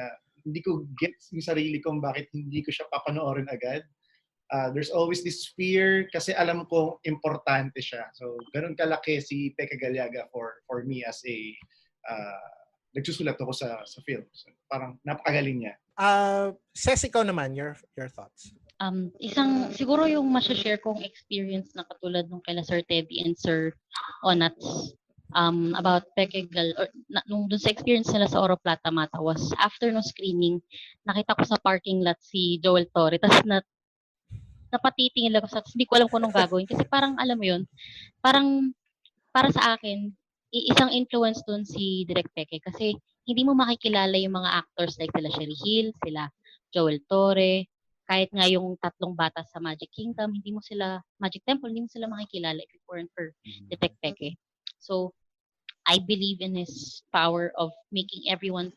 hindi ko gets yung sarili kong bakit hindi ko siya papanoorin agad. There's always this fear kasi alam kong importante siya. So, ganun kalaki si Peke Galiaga for me as a nagsusulat ako sa film. So, parang napakagaling niya. Ses, ikaw naman, your thoughts. Siguro yung ma-share kong experience na katulad nung kay Sir Teddy and Sir Onats about Peke nung dun sa experience nila sa Oro Plata Mata was after no screening, nakita ko sa parking lot si Joel Torre. Tapos napatitingin lang ako sa hindi ko alam kung anong gagawin. Kasi parang, alam mo yun, parang para sa akin, isang influence dun si Direk Peke. Kasi hindi mo makikilala yung mga actors like sila Sherry Hill, sila Joel Torre, kahit nga yung 3 bata sa Magic Kingdom, Magic Temple, hindi mo sila makikilala if it weren't for Direk Peke. So, I believe in his power of making everyone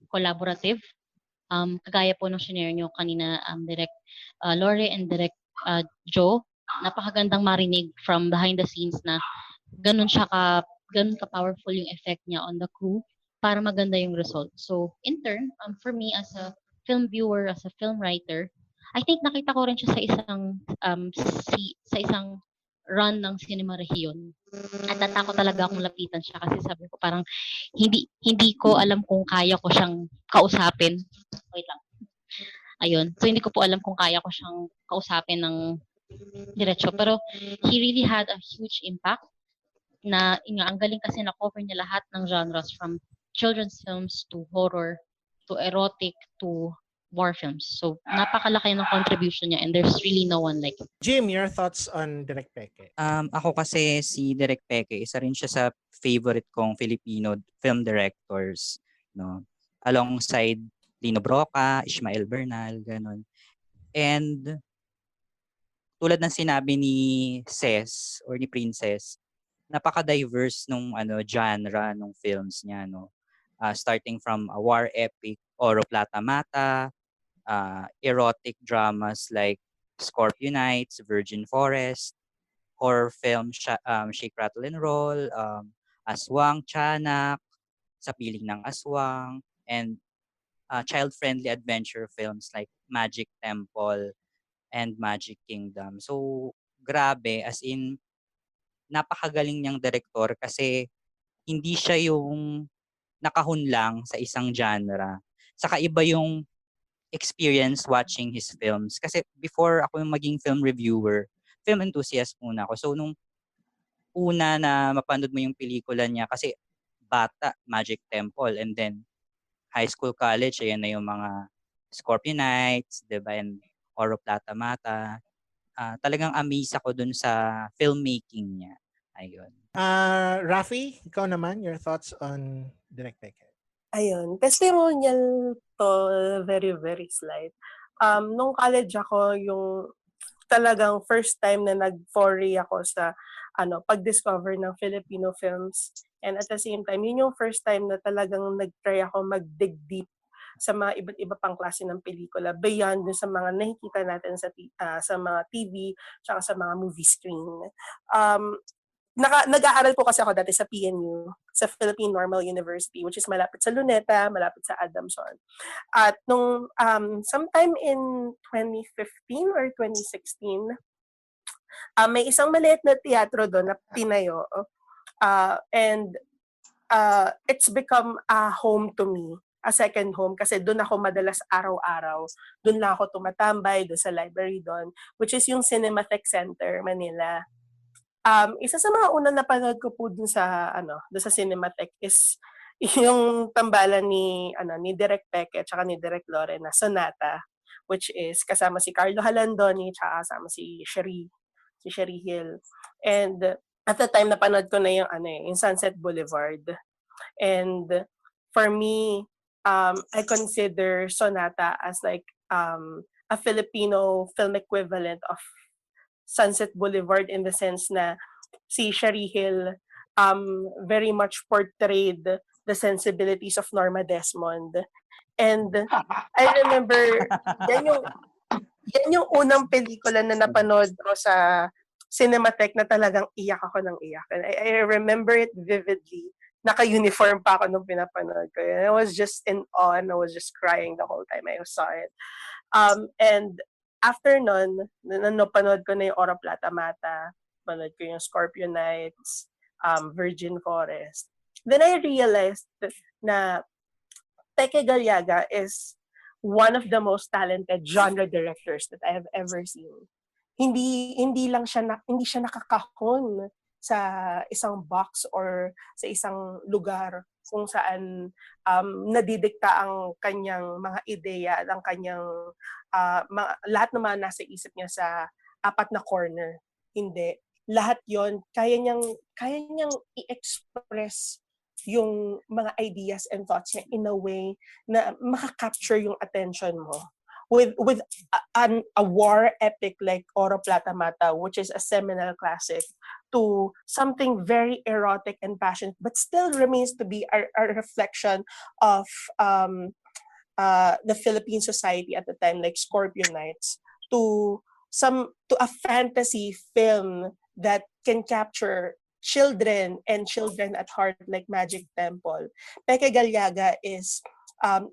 collaborative. Kagaya po nung shinare nyo kanina, Direk Lore and Direk Joe, napakagandang marinig from behind the scenes na ganun ka powerful yung effect niya on the crew para maganda yung result. So, in turn, for me as a film viewer, as a film writer, I think nakita ko rin siya sa isang run ng Cinema Region. At natakot talaga akong lapitan siya kasi sabi ko parang hindi ko alam kung kaya ko siyang kausapin. Wait lang. Ayun. So, hindi ko po alam kung kaya ko siyang kausapin ng diretso. Pero, he really had a huge impact na ang galing kasi na-cover niya lahat ng genres from children's films to horror to erotic to war films. So, napakalaki ng contribution niya and there's really no one like it. Jim, your thoughts on Direk Peke? Ako kasi si Direk Peke, isa rin siya sa favorite kong Filipino film directors, no? Alongside Lino Broca, Ishmael Bernal, ganun. And tulad ng sinabi ni Ces or ni Princess, napaka-diverse nung genre nung films niya, no. Starting from a war epic, Oro Plata Mata, erotic dramas like Scorpionites, Virgin Forest, horror film Shake, Rattle and Roll, Aswang, Tiyanak, Sa Piling ng Aswang, and child-friendly adventure films like Magic Temple and Magic Kingdom. So, grabe, as in, napakagaling niyang direktor kasi hindi siya yung nakahunlang sa isang genre. Saka iba yung experience watching his films. Kasi before ako yung maging film reviewer, film enthusiast muna ako. So, nung una na mapanood mo yung pelikula niya, kasi bata, Magic Temple, and then high school, college, ayan na yung mga Scorpionites, diba, and Oro Plata Mata. Talagang amazed ako dun sa filmmaking niya. Ayun. Rafi, ikaw naman, your thoughts on Direk Peke? Ayun, testimonial to very, very slight. Nung college ako, yung talagang first time na nag-foray ako sa pag-discover ng Filipino films. And at the same time, yun yung first time na talagang nag-try ako mag-dig deep sa mga iba't iba pang klase ng pelikula beyond sa mga nakikita natin sa mga TV tsaka sa mga movie screen. Nag-aaral po kasi ako dati sa PNU, sa Philippine Normal University, which is malapit sa Luneta, malapit sa Adamson. At nung sometime in 2015 or 2016, may isang maliit na teatro doon na tinayo. And it's become a home to me, a second home, kasi doon ako madalas araw-araw. Doon lang ako tumatambay, doon sa library doon, which is yung Cinematheque Center, Manila. Isa sa mga unang napanood ko po doon sa Cinematheque is yung tambalan ni Direk Peke at ni Direk Lore na Sonata, which is kasama si Carlo Halandoni at kasama si Sherry Hill. And at the time napanood ko na yung Sunset Boulevard. And for me, I consider Sonata as like a Filipino film equivalent of Sunset Boulevard in the sense na si Sherry Hill very much portrayed the sensibilities of Norma Desmond. And I remember, yan yung unang pelikula na napanood ko sa Cinematheque na talagang iyak ako ng iyak. And I remember it vividly. Naka-uniform pa ako nung pinapanood ko. And I was just in awe and I was just crying the whole time I saw it. And after nun, panood ko na yung Oro Plata Mata, panood ko yung Scorpionites, Virgin Forest. Then I realized na Peke Galiaga is one of the most talented genre directors that I have ever seen. Hindi siya nakakahon sa isang box or sa isang lugar kung saan nadidikta ang kanyang mga ideya, ang kanyang lahat naman nasa isip niya sa apat na corner. Hindi. Lahat yon kaya niyang i-express yung mga ideas and thoughts niya in a way na maka-capture yung attention mo. With a war epic like Oro Plata Mata, which is a seminal classic, to something very erotic and passionate, but still remains to be a reflection of the Philippine society at the time, like Scorpionites, to a fantasy film that can capture children and children at heart like Magic Temple. Peke Galiaga is,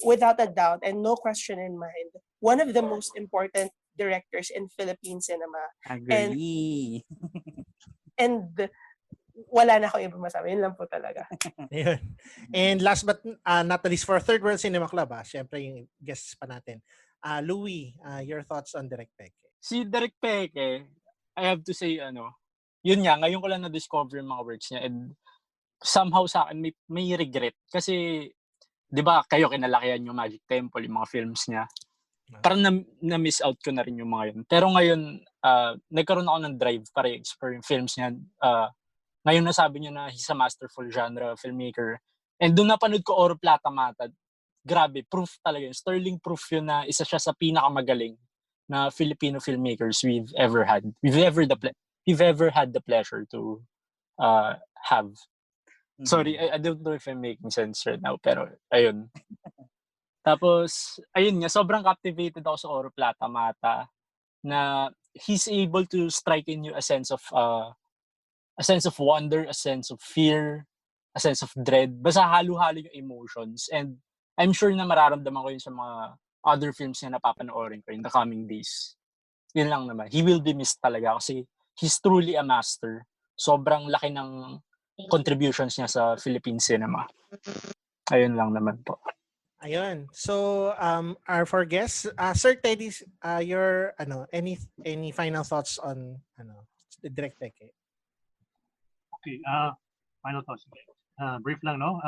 without a doubt and no question in mind, one of the most important directors in Philippine cinema. Agree. And wala na ako ibang masabi. Yun lang po talaga. Ayun. And last but not the least, for Third World Cinema Club, syempre yung guests pa natin. Louie, your thoughts on Direk Peke? Si Direk Peke, I have to say, yun nga, ngayon ko lang na-discover yung mga works niya. And somehow sa akin, may regret. Kasi, di ba, kayo kinalakihan yung Magic Temple, yung mga films niya. Parang na-miss out ko na rin yung mga yun. Pero ngayon, nagkaroon ako ng drive para i-explore yung films niya. Ngayon nasabi niyo na he's a masterful genre filmmaker. And doon napanood ko Oro Plata Mata. Grabe, proof talaga yun. Sterling proof yun na isa siya sa pinakamagaling na Filipino filmmakers we've ever had. We've ever had the pleasure to have. Mm-hmm. Sorry, I don't know if I'm making sense right now, pero ayun. Tapos, ayun nga, sobrang captivated ako sa Oro Plata Mata na he's able to strike in you a sense of wonder, a sense of fear, a sense of dread. Basta halo-halo yung emotions. And I'm sure na mararamdaman ko yun sa mga other films na napapanoorin ko in the coming days. Yun lang naman. He will be missed talaga kasi he's truly a master. Sobrang laki ng contributions niya sa Philippine cinema. Ayun lang naman po. Ayun. So, our four guests, Sir Teddy, your any final thoughts on the Direk Peke? Okay, final thoughts. Brief lang, no?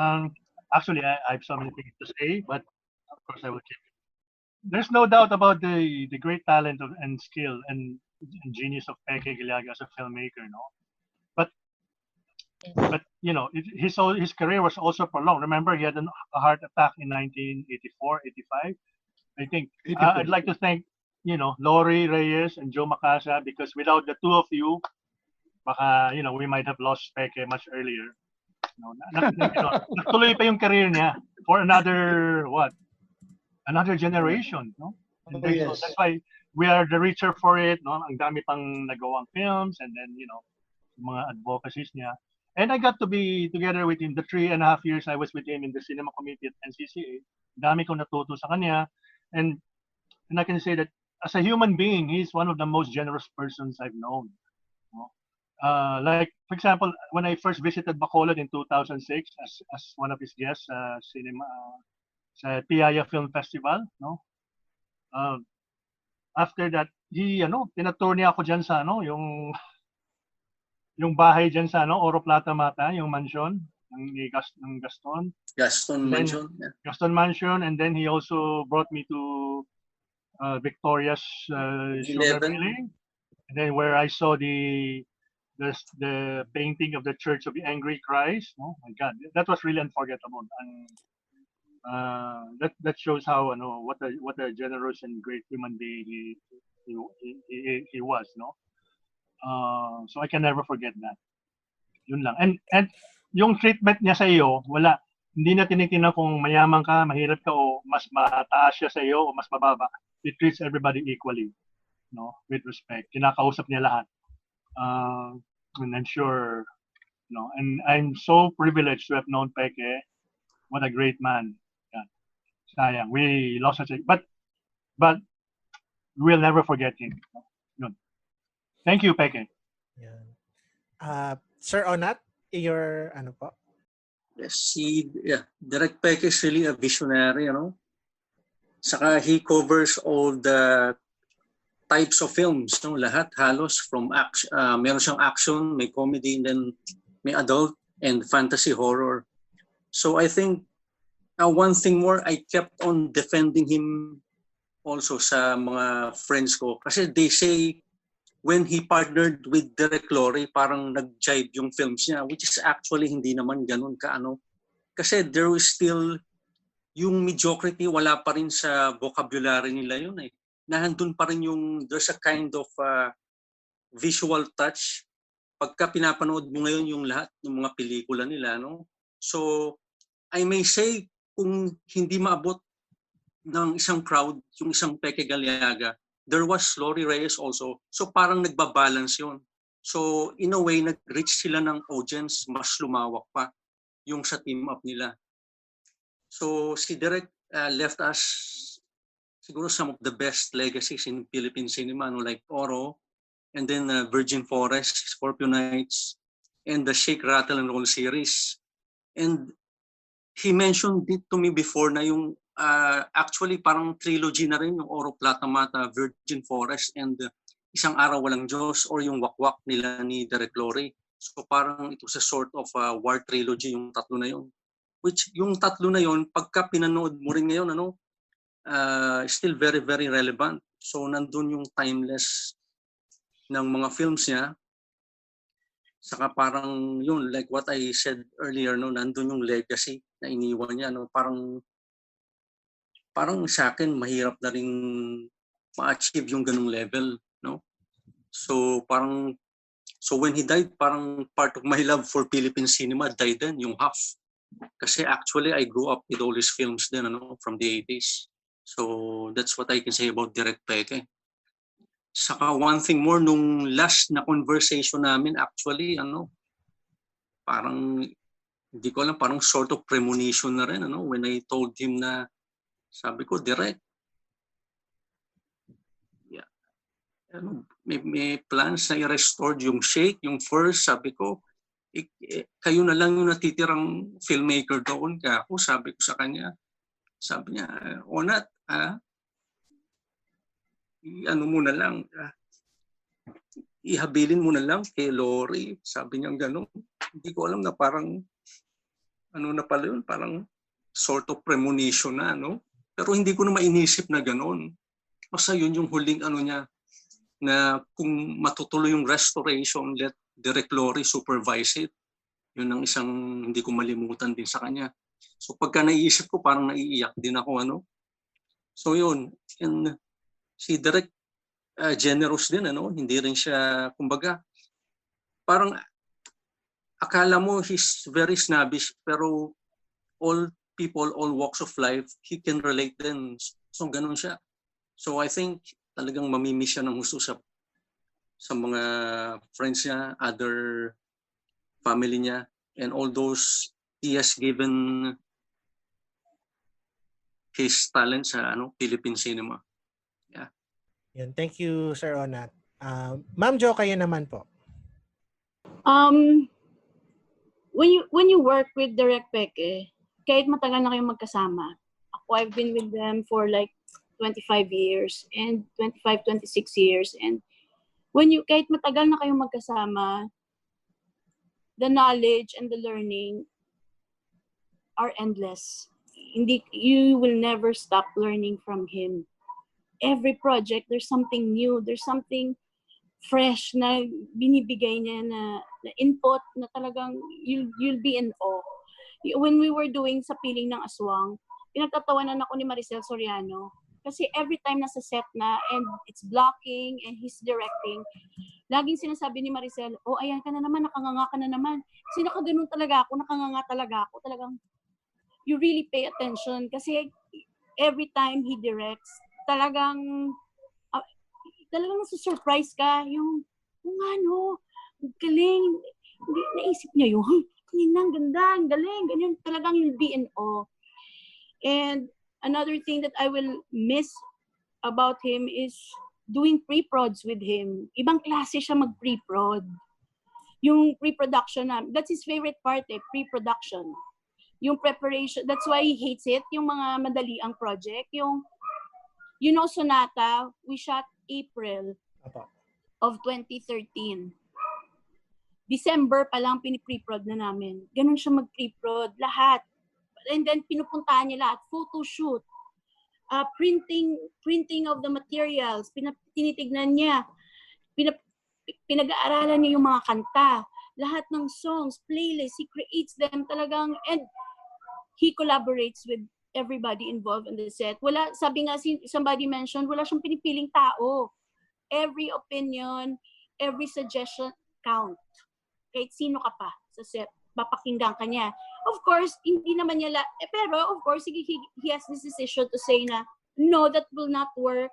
Actually, I have so many things to say, but of course I will keep it. There's no doubt about the great talent and skill and genius of Peke Galiaga as a filmmaker, no? But you know, his career was also prolonged. Remember, he had a heart attack in 1984, 85. I think I'd like to thank, Lori Reyes and Joe Macasa, because without the two of you, baka, we might have lost Peke much earlier. Natuloy pa yung career niya for another generation, no? Oh, yes. So that's why we are the richer for it, no? Ang dami pang nagawang films, and then, mga advocacies niya. And I got to be together with him the 3.5 years I was with him in the cinema committee at NCCA. Dami kong natuto sa kanya. And I can say that as a human being, he's one of the most generous persons I've known. Like, for example, when I first visited Bacolod in 2006 as one of his guests sa Piaya Film Festival, no? After that, he, tinatour niya ako dyan sa, yung bahay dyan sa, Oro Plata Mata, yung mansion ng Gaston. Mansion. Yeah. Gaston Mansion, and then he also brought me to Victoria's Sugar Milling, and then where I saw the painting of the Church of the Angry Christ. Oh my God, that was really unforgettable. And that shows how what a generous and great human being he was, no. So I can never forget that. Yun lang. And yung treatment niya sa iyo, hindi na tinitingnan kung mayaman ka, mahirap ka, o mas mataas siya sa iyo o mas mababa. He treats everybody equally, with respect. Kinakausap niya lahat. And I'm sure, and I'm so privileged to have known Peke. What a great man. Yeah. Sayang, we lost such a, but we'll never forget him. Yun. Thank you, Peke. Yeah. Sir Onat, your po? Yes, Direk Peke is really a visionary, Saka he covers all the types of films, lahat halos from action, meron siyang action, may comedy, and then may adult and fantasy horror. So I think one thing more, I kept on defending him also sa mga friends ko, kasi they say when he partnered with Direk Lori, parang nag-jive yung films niya, which is actually hindi naman ganun kasi there was still yung mediocrity, wala pa rin sa vocabulary nila yun eh. Nandun pa rin there's a kind of visual touch pagka pinapanood mo ngayon yung lahat ng mga pelikula nila, So I may say, kung hindi maabot ng isang crowd yung isang Peke Galiaga, there was Lori Reyes also. So parang nagbabalance yun. So in a way, nag-reach sila ng audience, mas lumawak pa yung sa team up nila. So si Direk left us siguro some of the best legacies in Philippine cinema, no, like Oro, and then Virgin Forest, Scorpio Nights, and the Shake, Rattle, and Roll series. And he mentioned it to me before na yung actually parang trilogy na rin yung Oro, Plata, Mata, Virgin Forest, and Isang Araw Walang Diyos, or yung Wakwak nila ni Direk Lori. So parang it was a sort of war trilogy yung tatlo na yun. Which yung tatlo na yun, pagka pinanood mo rin ngayon, still very, very relevant. So nandun yung timeless ng mga films niya. Saka parang yun, like what I said earlier, nandun yung legacy na iniwan niya. Parang sa akin, mahirap na rin ma-achieve yung ganung level. So when he died, parang part of my love for Philippine cinema died then, yung half. Kasi actually, I grew up with all his films then, from the 80s. So that's what I can say about Direk Peke. Saka one thing more, nung last na conversation namin, actually, parang, hindi ko alam, parang sort of premonition na rin, when I told him na, sabi ko, Direk, may plans na i-restore yung Shake, yung First, sabi ko, kayo na lang yung natitirang filmmaker doon. Kaya ako, sabi ko sa kanya, sabi niya, Onat, mo na lang, ihabilin mo na lang kay Lori. Sabi niya gano'n. Hindi ko alam na parang, na pala yun, parang sort of premonition na, Pero hindi ko na mainisip na gano'n. Basta yun yung huling niya, na kung matutuloy yung restoration, let Direk Lori supervise it. Yun ang isang hindi ko malimutan din sa kanya. So pagka naiisip ko, parang naiiyak din ako. So yun, and si Direk generous din, hindi rin siya, kumbaga, parang akala mo he's very snobbish, pero all people, all walks of life, he can relate din. So ganun siya. So I think talagang mamimiss siya ng gusto sa mga friends niya, other family niya, and all those he has given his talent sa Philippine cinema. Yeah. Yan. Thank you, Sir Onat. Ma'am Jo, kayo naman po. When you work with Direk Peke, kahit matagal na kayong magkasama, I've been with them for like 25 years and 25, 26 years. And kahit matagal na kayong magkasama, the knowledge and the learning are endless. You will never stop learning from him. Every project, there's something new, there's something fresh na binibigay niya na input na talagang you'll be in awe. When we were doing Sa Piling ng Aswang, pinagtatawanan ako ni Maricel Soriano. Kasi every time nasa set na and it's blocking and he's directing, laging sinasabi ni Maricel, ayan ka na naman, nakanganga ka na naman. Kasi nakaganon talaga ako, nakanganga talaga ako. Talagang, you really pay attention. Kasi every time he directs, talagang nasusurprise ka. Yung galing. Hindi, naisip niya yun. Ang ganda, ang galing. Ganyan, talagang you'll be in awe. And another thing that I will miss about him is doing pre-prods with him. Ibang klase siya mag-pre-prod. Yung pre-production that's his favorite part, pre-production. Yung preparation, that's why he hates it, yung mga madaliang project. Yung, Sonata, we shot April of 2013. December pa lang pini-pre-prod na namin. Ganun siya mag-pre-prod, lahat. And then pinupuntahan niya lahat, photo shoot, printing of the materials, tinitignan niya, pinag-aaralan niya yung mga kanta, lahat ng songs, playlist, he creates them talagang, and he collaborates with everybody involved in the set. Wala, sabi nga, somebody mentioned, wala siyang pinipiling tao. Every opinion, every suggestion count. Kahit sino ka pa sa set, papakinggan ka niya. Of course, hindi naman niya pero of course, he has this decision to say na, no, that will not work.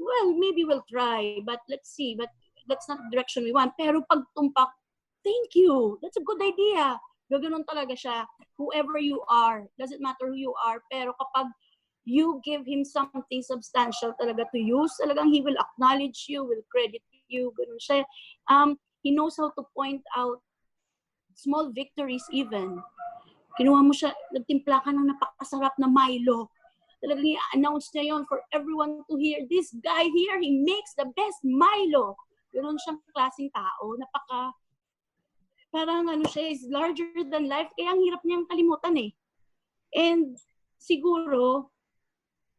well, maybe we'll try, but let's see. But that's not the direction we want. Pero pag tumpak, thank you. That's a good idea. Gaganon talaga siya. Whoever you are, doesn't matter who you are, pero kapag you give him something substantial talaga to use, talagang he will acknowledge you, will credit you, ganun siya. He knows how to point out small victories even. Kinuha mo siya, nagtimpla ka ng napakasarap na Milo. Talagang i-announce niya yun for everyone to hear. This guy here, he makes the best Milo. Ganun siyang klaseng tao. Parang siya is larger than life. Kaya ang hirap niyang kalimutan eh. And siguro,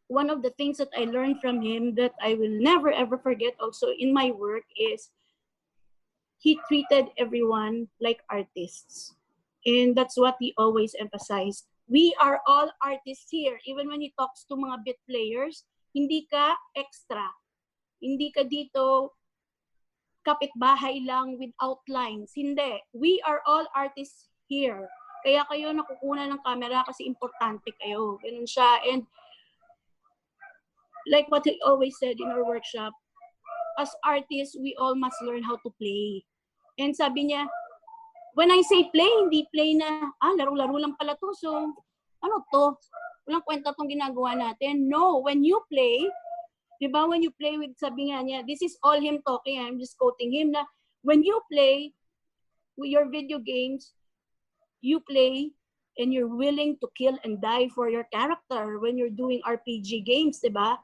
one of the things that I learned from him that I will never ever forget also in my work is he treated everyone like artists. And that's what he always emphasized. We are all artists here. Even when he talks to mga bit players, hindi ka extra. Hindi ka dito kapitbahay lang with outlines. Hindi. We are all artists here. Kaya kayo nakukuha ng camera kasi importante kayo. Ganun siya. And like what he always said in our workshop, as artists, we all must learn how to play. And sabi niya, when I say play, hindi play na, laro-laro lang pala to. So, ano to? Walang kwenta tong ginagawa natin. No, when you play, di ba, when you play with, sabi nga niya, this is all him talking, I'm just quoting him, na when you play with your video games, you play and you're willing to kill and die for your character when you're doing RPG games, di ba?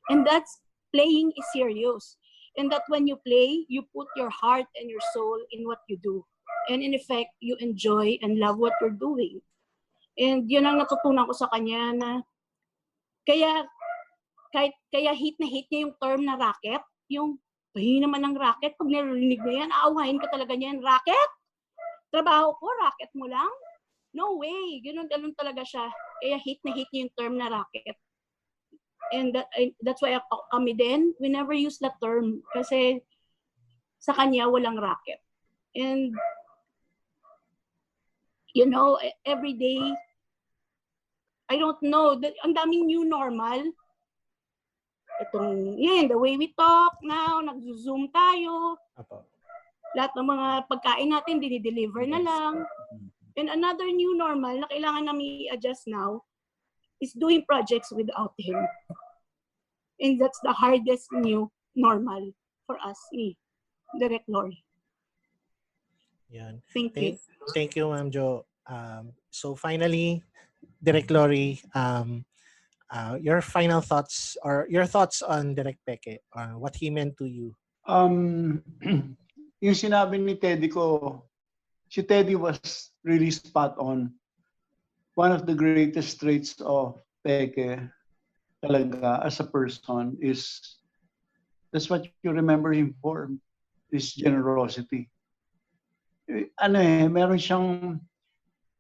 And that's, playing is serious. And that when you play, you put your heart and your soul in what you do. And in effect, you enjoy and love what you're doing. And yun ang natutunan ko sa kanya na kaya hit na hit niya yung term na racket. Yung pahingi naman ng racket, pag narinig na yan, aawahin ka talaga niyan, racket? Trabaho ko, racket mo lang? No way. Ganun talaga siya. Kaya hit na hit niya yung term na racket. And that's why kami din, we never use that term kasi sa kanya walang racket. And you know, every day, I don't know, ang daming new normal. Itong, the way we talk now, nag-zoom tayo. Lahat ng mga pagkain natin, dinideliver na lang. And another new normal na kailangan namin i-adjust now is doing projects without him. And that's the hardest new normal for us, Direct Lori. Yan. Thank you. Thank you, Ma'am Jo. So finally, Direct Lori, your final thoughts or your thoughts on Direct Peke, what he meant to you. Yung sinabi ni Teddy ko, si Teddy was really spot on. One of the greatest traits of Peke talaga as a person is, that's what you remember him for, is generosity. Meron siyang,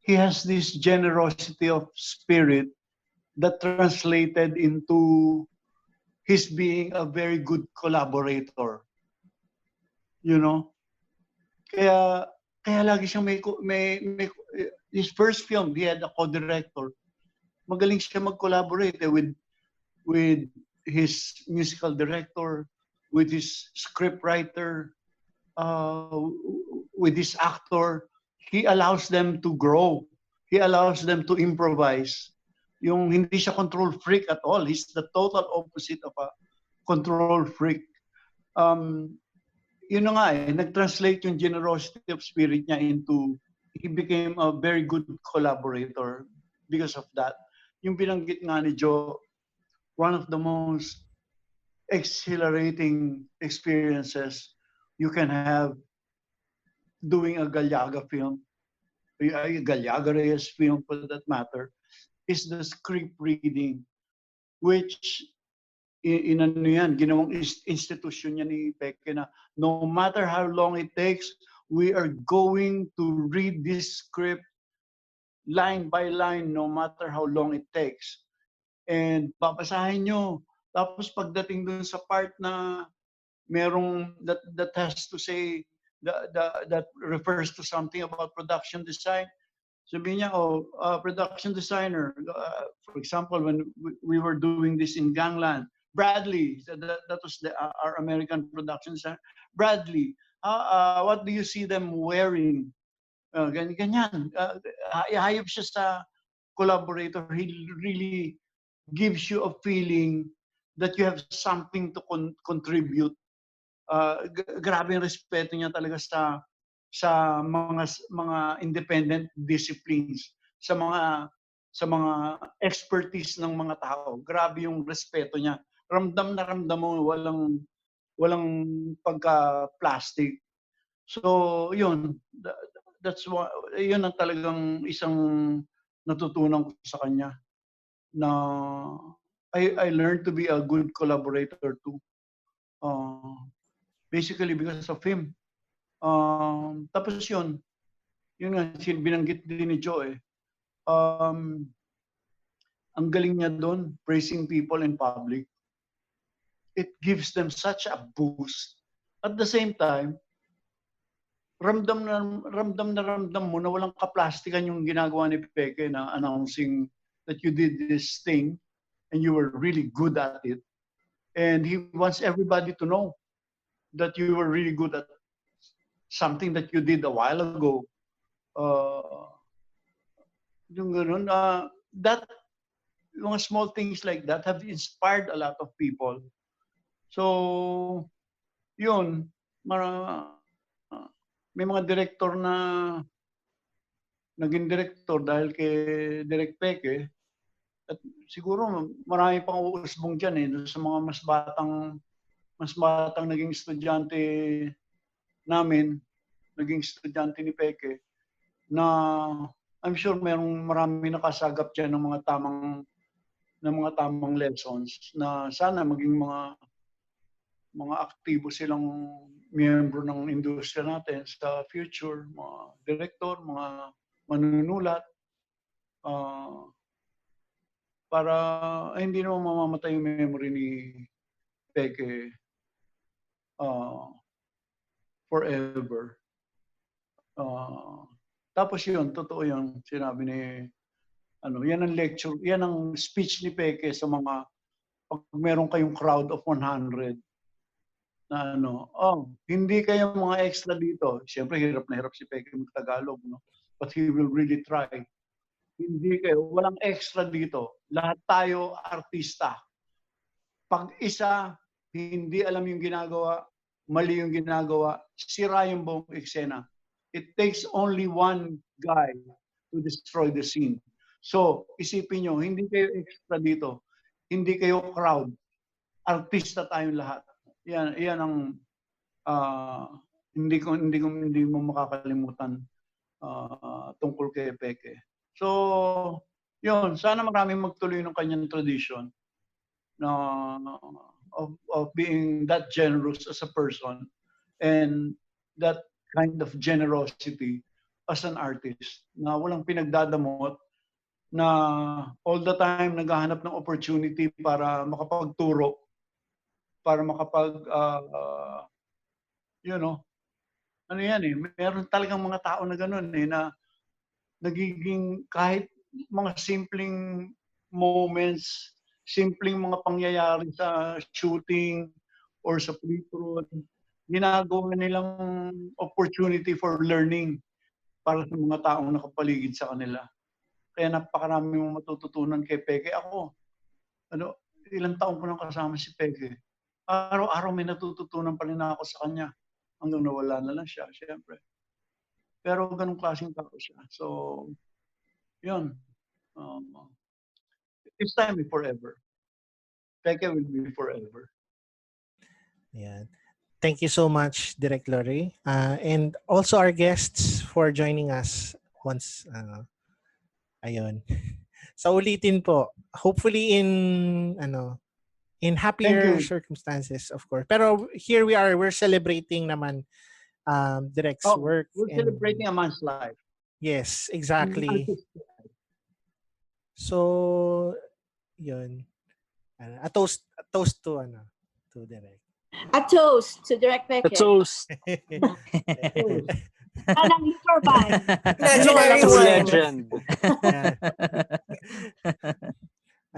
he has this generosity of spirit that translated into his being a very good collaborator. You know? Kaya lagi siyang may his first film, he had a co-director. Magaling siya mag-collaborate with his musical director, with his script writer, with this actor. He allows them to grow. He allows them to improvise. Yung hindi siya control freak at all. He's the total opposite of a control freak. Yun na nga nag-translate yung generosity of spirit niya into, he became a very good collaborator because of that. Yung binanggit nga ni Joe, one of the most exhilarating experiences you can have doing a Galiaga film, a Galiaga Reyes film for that matter, is the script reading, which ginawang institution niya ni Peke na no matter how long it takes, we are going to read this script line by line, no matter how long it takes. And babasahin nyo. Tapos pagdating dun sa part na merong that has to say that refers to something about production design, sabihin niya, production designer, for example, when we were doing this in Gangland, Bradley, so that was our American productions. Bradley, what do you see them wearing? Ganyan. Hayop siya sa collaborator. He really gives you a feeling that you have something to contribute. Grabe yung respeto niya talaga sa mga independent disciplines, sa mga expertise ng mga tao. Grabe yung respeto niya. Ramdam na ramdam mo, walang pagka-plastic. So, yun. Yun ang talagang isang natutunan ko sa kanya, na I learned to be a good collaborator too. Basically because of him. Tapos yun nga, binanggit din ni Joe ang galing niya doon, praising people in public. It gives them such a boost. At the same time, ramdam mo na walang kaplastikan yung ginagawa ni Peke na announcing that you did this thing and you were really good at it. And he wants everybody to know that you were really good at something that you did a while ago. Yung ganun, that mga small things like that have inspired a lot of people. So, yun, may mga director na naging director dahil kay Direk Peke. At siguro marami pang uusbong dyan sa mga mas batang naging estudyante namin, naging estudyante ni Peke, na I'm sure marami nakasagap dyan ng mga tamang lessons na sana maging mga aktibo silang miyembro ng industriya natin sa future, mga director, mga manunulat, para hindi naman mamamatay yung memory ni Peke forever. Tapos yun, totoo yun, sinabi ni, yan ang lecture, yan ang speech ni Peke sa mga, pag meron kayong crowd of 100, na hindi kayo mga extra dito. Siyempre, hirap na hirap si Peke mag-Tagalog, no? But he will really try. Hindi kayo, walang extra dito. Lahat tayo artista. Pag isa, hindi alam yung ginagawa, mali yung ginagawa, sira yung buong eksena. It takes only one guy to destroy the scene. So, isipin nyo, hindi kayo extra dito. Hindi kayo crowd. Artista tayong lahat. Yan ang hindi mo makakalimutan tungkol kay Peke. So, yun, sana maraming magtuloy ng kanyang tradition of being that generous as a person and that kind of generosity as an artist, na walang pinagdadamot, na all the time naghahanap ng opportunity para makapagturo, para meron talagang mga tao na gano'n na nagiging kahit mga simpleng moments, simpleng mga pangyayari sa shooting or sa pre-prod, ginagawa nilang opportunity for learning para sa mga taong nakapaligid sa kanila. Kaya napakarami mong matututunan kay Peke. Ako, ilang taon ko nang kasama si Peke. Araw-araw may natututunan pa rin ako sa kanya. Hanggang nawala na lang siya, siyempre. Pero ganung klaseng tao siya. So, yun. This time be forever. Peke will be forever. Ayan. Thank you so much, Direk Lori. And also our guests for joining us once. Ayun. Sa ulitin po. Hopefully in happier circumstances, of course. Pero here we are, we're celebrating naman Direk's work. We're celebrating a man's life. Yes, exactly. So, yun. A toast to Direk. A toast to Direk Peke. A toast. Anang Turban. Legendary legend.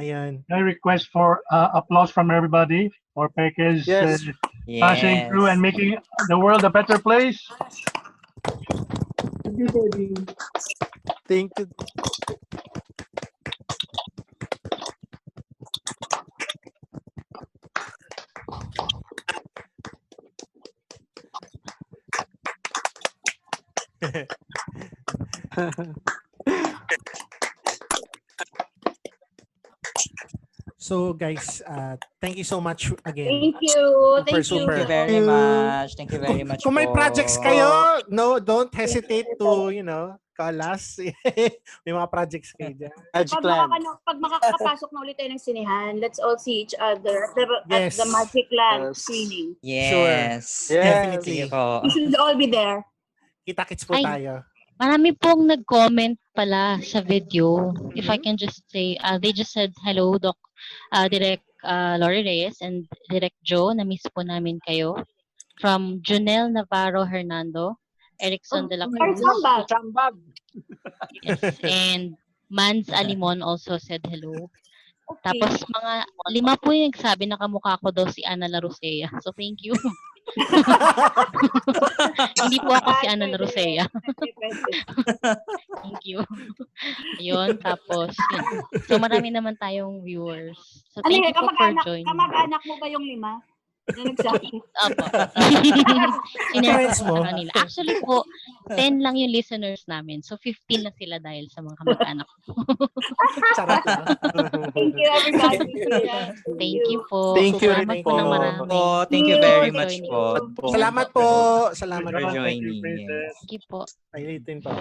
Ayan. I request for applause from everybody for Peke's Yes. passing through and making the world a better place. Thank you. So guys, thank you so much again. Thank you. Thank you. Thank you very much. Thank you very much Kung may po. projects kayo, no, don't hesitate to, call us. May mga projects kayo dyan. Magic Pag, Land. pag makakapasok na ulit tayo ng sinehan, let's all see each other at Yes. the Magic Land Yes. screening. Yes. Yes. Definitely. Sige po. We should all be there. Kita-kits po Ay. tayo. Marami pong nag-comment pala sa video. If I can just say, they just said, hello, Doc, Direct Lori Reyes and Direct Joe, na-miss po namin kayo. From Junel Navarro Hernando, Erickson de la Cruz. Chambag. Yes. And Mans Alimon also said hello. Okay. Tapos mga 5 po yung nagsabi na kamukha ko daw si Ana Larosea. So thank you. Hindi po ako si Ana Larosea. Thank you. Ayun, tapos yun. So marami naman tayong viewers. So thank you po for joining. Kamag-anak mo ba yung 5? Na nagsabi? Opo. Friends mo? Kanina. Actually po, 10 lang yung listeners namin. So 15 na sila dahil sa mga kamag-anak ko. Charot lang. Thank you, everybody. Thank you po. Thank you Salamat rin po po. ng marami. Thank you very much Joining. po. Salamat po. Salamat For po. joining. Princess. Thank you po. Pahilitin pa.